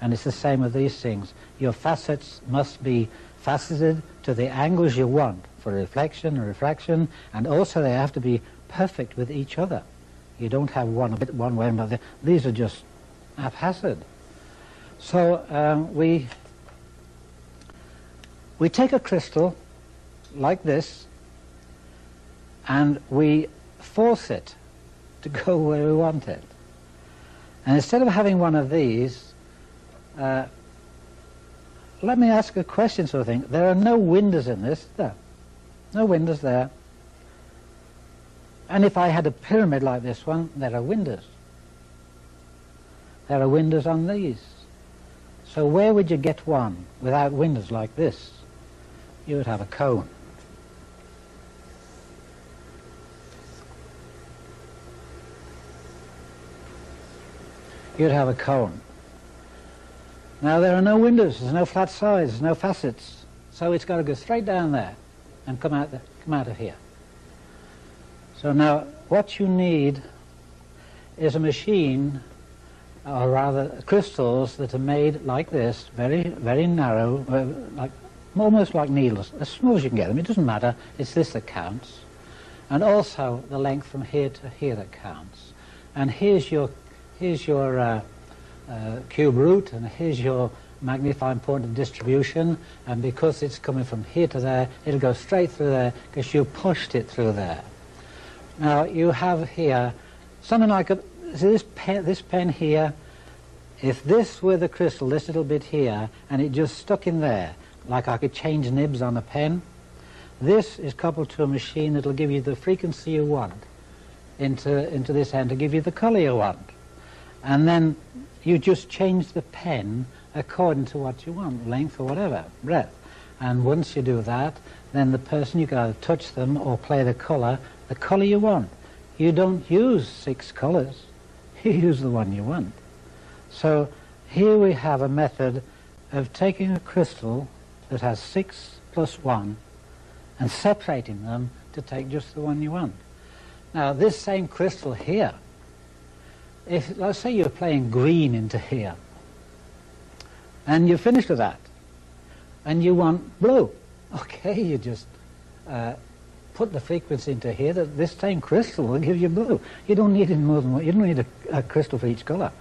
And it's the same with these things. Your facets must be faceted to the angles you want for reflection and refraction, and also they have to be perfect with each other. You don't have one a bit one way and the other. These are just haphazard. So we take a crystal like this and we force it to go where we want it. And instead of having one of these, let me ask a question sort of thing. There are no windows in this, there. No windows there. And if I had a pyramid like this one, there are windows. There are windows on these. So where would you get one without windows like this? You would have a cone. You'd have a cone. Now there are no windows, there's no flat sides, no facets, so it's got to go straight down there and come out of here. So now what you need is a machine, or rather crystals that are made like this, very, very narrow, like almost like needles, as small as you can get them. It doesn't matter, it's this that counts. And also the length from here to here that counts. And here's your cube root, and here's your magnifying point of distribution, and because it's coming from here to there, it'll go straight through there because you pushed it through there. Now you have here something like this pen here. If this were the crystal, this little bit here, and it just stuck in there, like I could change nibs on a pen, this is coupled to a machine that'll give you the frequency you want into this end to give you the colour you want. And then you just change the pen according to what you want, length or whatever, breadth. And once you do that, then the person, you can either touch them or play the colour you want. You don't use 6 colours, you use the one you want. So here we have a method of taking a crystal that has 6 plus 1 and separating them to take just the one you want. Now this same crystal here, if, let's say you're playing green into here, and you're finished with that, and you want blue, okay, you just put the frequency into here, that this same crystal will give you blue. You don't need more than one, you don't need a crystal for each colour.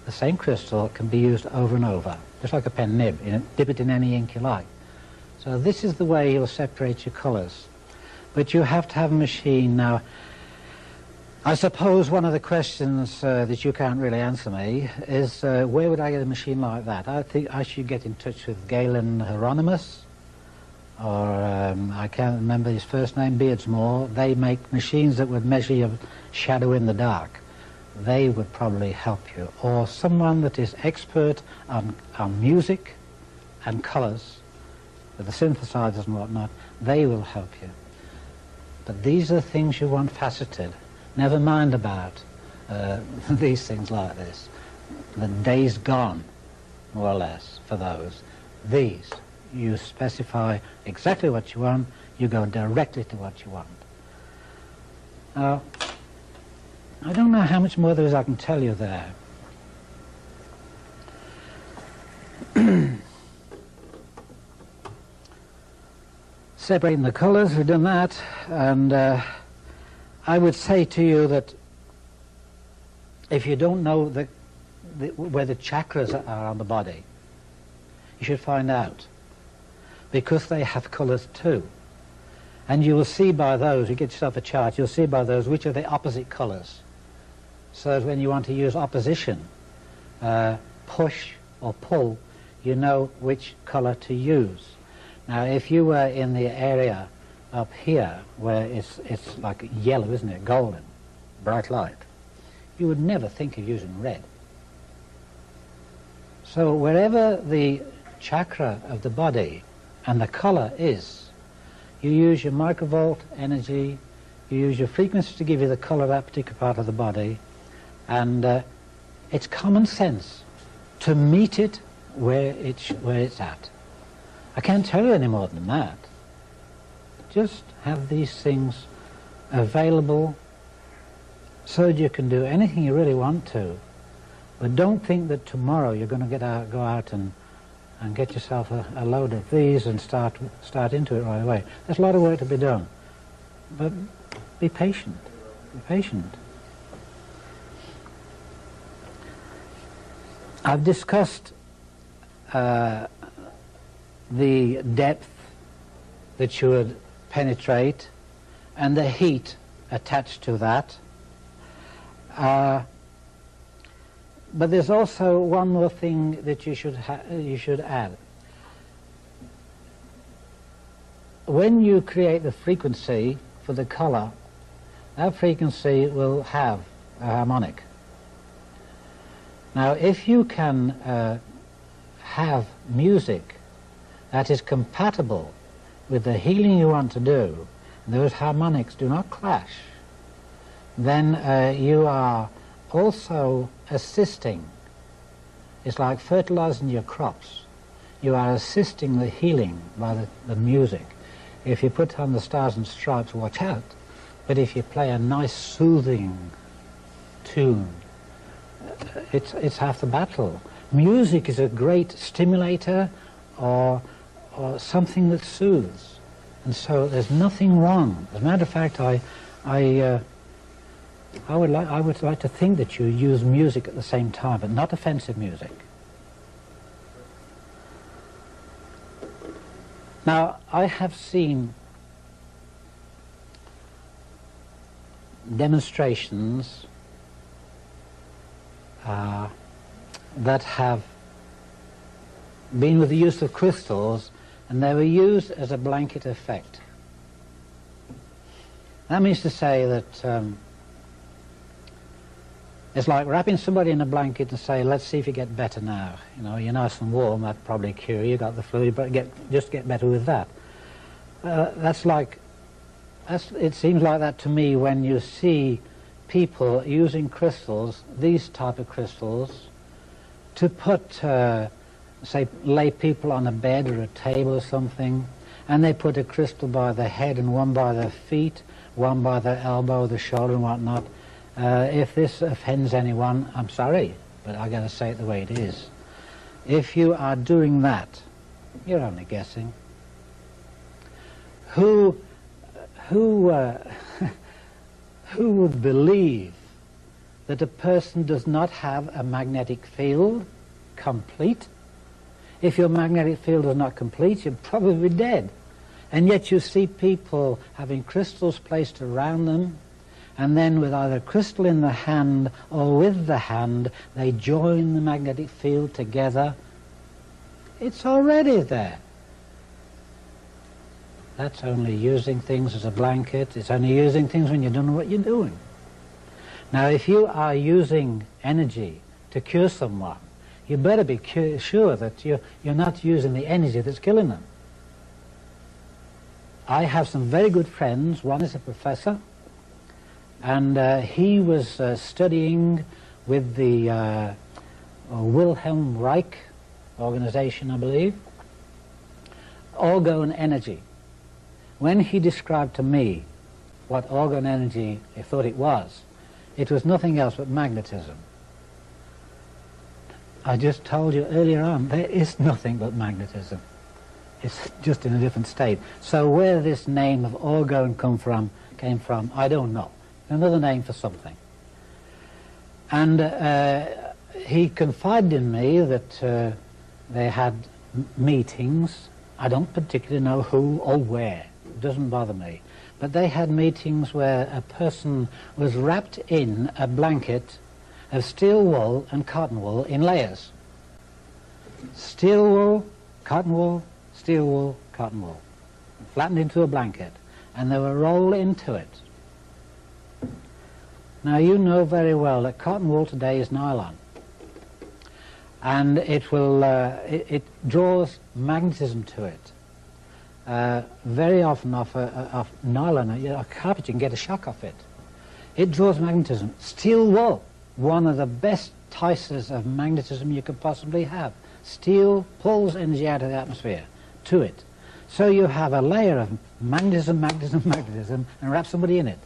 The same crystal can be used over and over, just like a pen nib, dip it in any ink you like. So this is the way you'll separate your colours. But you have to have a machine. Now, I suppose one of the questions that you can't really answer me is where would I get a machine like that? I think I should get in touch with Galen Hieronymus, or I can't remember his first name, Beardsmore. They make machines that would measure your shadow in the dark. They would probably help you. Or someone that is expert on music and colours, with the synthesizers and whatnot, they will help you. But these are the things you want faceted. Never mind about these things like this. The day's gone, more or less, for those. These, you specify exactly what you want, you go directly to what you want. Now, I don't know how much more there is I can tell you there. Separating the colours, we've done that, and I would say to you that if you don't know where the chakras are on the body, you should find out. because they have colours too. And you will see by those, you get yourself a chart, you'll see by those which are the opposite colours. So that when you want to use opposition, push or pull, you know which colour to use. Now if you were in the area up here where it's like yellow, isn't it, golden, bright light, you would never think of using red. So wherever the chakra of the body and the colour is, you use your microvolt energy, you use your frequency to give you the colour of that particular part of the body, and it's common sense to meet it where it's at. I can't tell you any more than that. Just have these things available so that you can do anything you really want to. But don't think that tomorrow you're going to go out and get yourself a load of these and start into it right away. There's a lot of work to be done. But be patient. Be patient. I've discussed the depth that should penetrate and the heat attached to that. But there's also one more thing that you should add. When you create the frequency for the color, that frequency will have a harmonic. Now if you can have music that is compatible with the healing you want to do, and those harmonics do not clash, then you are also assisting. It's like fertilizing your crops. You are assisting the healing by the music. If you put on the Stars and Stripes, watch out. But if you play a nice soothing tune, it's half the battle. Music is a great stimulator or something that soothes. And so there's nothing wrong. As a matter of fact, I would like to think that you use music at the same time, but not offensive music. Now, I have seen demonstrations that have been with the use of crystals, and they were used as a blanket effect. That means to say that it's like wrapping somebody in a blanket and say, let's see if you get better now. You know, you're nice and warm, that'd probably cure you, got the flu, but just get better with that. It seems like that to me when you see people using crystals, these type of crystals, to put, say, lay people on a bed or a table or something, and they put a crystal by their head and one by their feet, one by their elbow, the shoulder and whatnot. If this offends anyone, I'm sorry, but I got to say it the way it is. If you are doing that, you're only guessing. Who would believe that a person does not have a magnetic field complete? If your magnetic field is not complete, you're probably dead. And yet you see people having crystals placed around them, and then with either a crystal in the hand or with the hand, they join the magnetic field together. It's already there. That's only using things as a blanket. It's only using things when you don't know what you're doing. Now, if you are using energy to cure someone, you better be sure that you're not using the energy that's killing them. I have some very good friends. One is a professor, and he was studying with the Wilhelm Reich organization, I believe, orgone energy. When he described to me what orgone energy he thought it was nothing else but magnetism. I just told you earlier on, there is nothing but magnetism. It's just in a different state. So where this name of orgone came from, I don't know. Another name for something. And he confided in me that they had meetings I don't particularly know who or where. It doesn't bother me. But they had meetings where a person was wrapped in a blanket of steel wool and cotton wool in layers. Steel wool, cotton wool, steel wool, cotton wool. Flattened into a blanket. And they were rolled into it. Now you know very well that cotton wool today is nylon. And it will, it draws magnetism to it. Very often off nylon, a carpet, you can get a shock off it. It draws magnetism. Steel wool, one of the best ticers of magnetism you could possibly have. Steel pulls energy out of the atmosphere to it. So you have a layer of magnetism, magnetism, magnetism, and wrap somebody in it.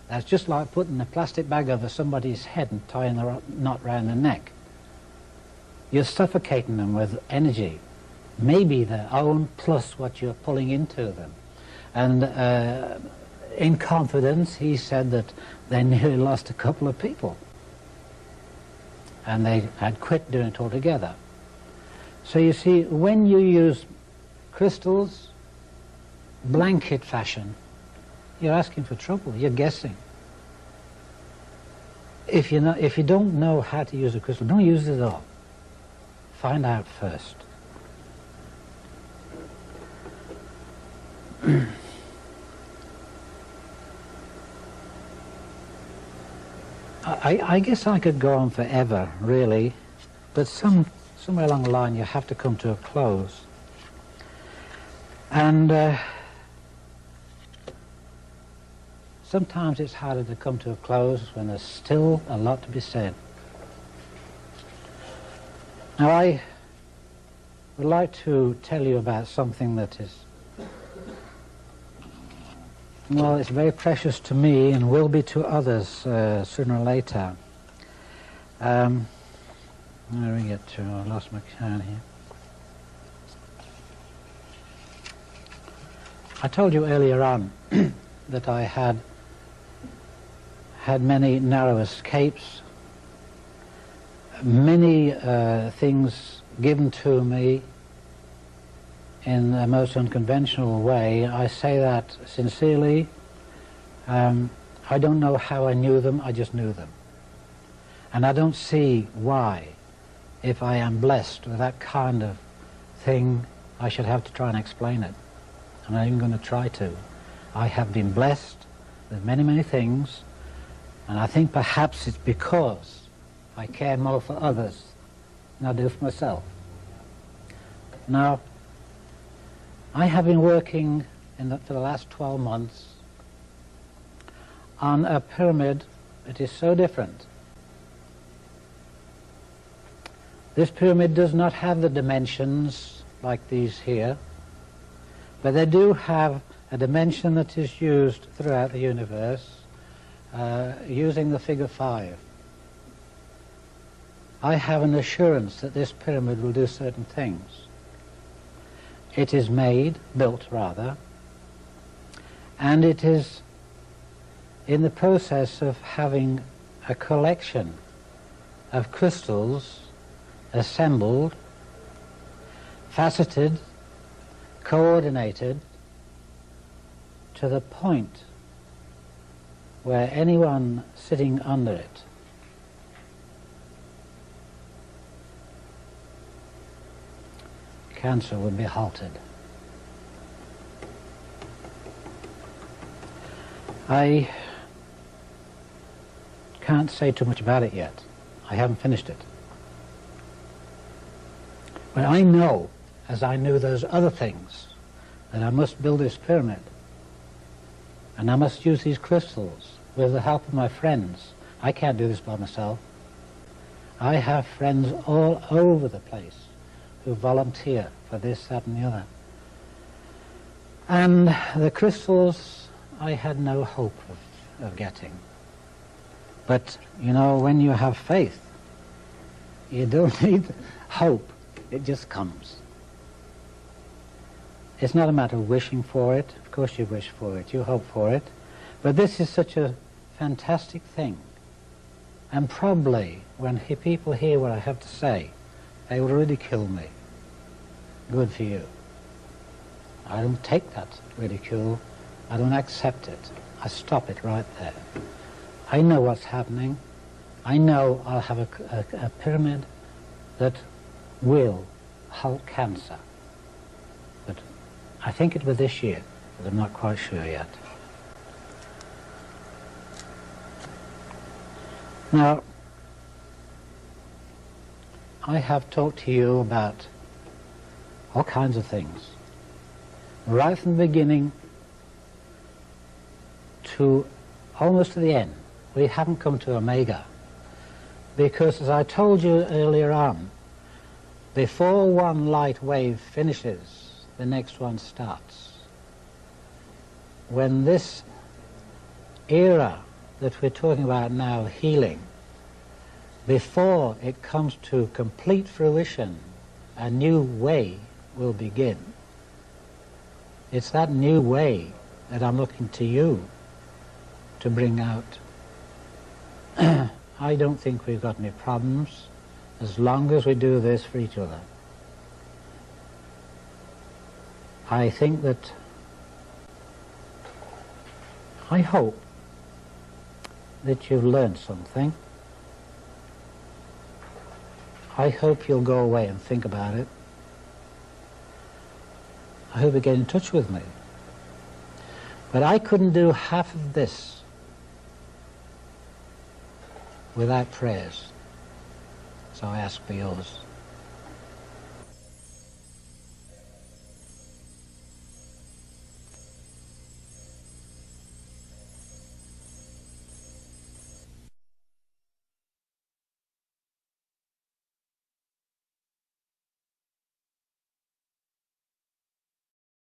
That's just like putting a plastic bag over somebody's head and tying the knot round their neck. You're suffocating them with energy, maybe their own plus what you're pulling into them. And in confidence, he said that they nearly lost a couple of people. And they had quit doing it altogether. So you see, when you use crystals, blanket fashion, you're asking for trouble, you're guessing. If you don't know how to use a crystal, don't use it at all. Find out first. I guess I could go on forever, really, but somewhere along the line you have to come to a close. And sometimes it's harder to come to a close when there's still a lot to be said. Now I would like to tell you about something that is, well, it's very precious to me and will be to others sooner or later. Where do we get to? I lost my can here. I told you earlier on that I had many narrow escapes, many things given to me in the most unconventional way. I say that sincerely. I don't know how I knew them, I just knew them. And I don't see why, if I am blessed with that kind of thing, I should have to try and explain it. I'm not even going to try to. I have been blessed with many, many things, and I think perhaps it's because I care more for others than I do for myself. Now, I have been working for the last 12 months on a pyramid that is so different. This pyramid does not have the dimensions like these here, but they do have a dimension that is used throughout the universe, using the figure 5. I have an assurance that this pyramid will do certain things. It is built rather, and it is in the process of having a collection of crystals assembled, faceted, coordinated to the point where anyone sitting under it cancer would be halted. I can't say too much about it yet. I haven't finished it. But I know, as I knew those other things, that I must build this pyramid. And I must use these crystals with the help of my friends. I can't do this by myself. I have friends all over the place who volunteer for this, that, and the other. And the crystals I had no hope of getting. But, you know, when you have faith, you don't need hope. It just comes. It's not a matter of wishing for it. Of course you wish for it, you hope for it. But this is such a fantastic thing. And probably when people hear what I have to say, they will ridicule me. Good for you. I don't take that ridicule. I don't accept it. I stop it right there. I know what's happening. I know I'll have a pyramid that will halt cancer. But I think it was this year, but I'm not quite sure yet. Now, I have talked to you about all kinds of things, right from the beginning to almost to the end. We haven't come to Omega, because as I told you earlier on, before one light wave finishes, the next one starts. When this era that we're talking about now, healing, before it comes to complete fruition, a new way will begin. It's that new way that I'm looking to you to bring out. I don't think we've got any problems as long as we do this for each other. I think that, I hope that you've learned something. I hope you'll go away and think about it. I hope you get in touch with me. But I couldn't do half of this without prayers. So I ask for yours.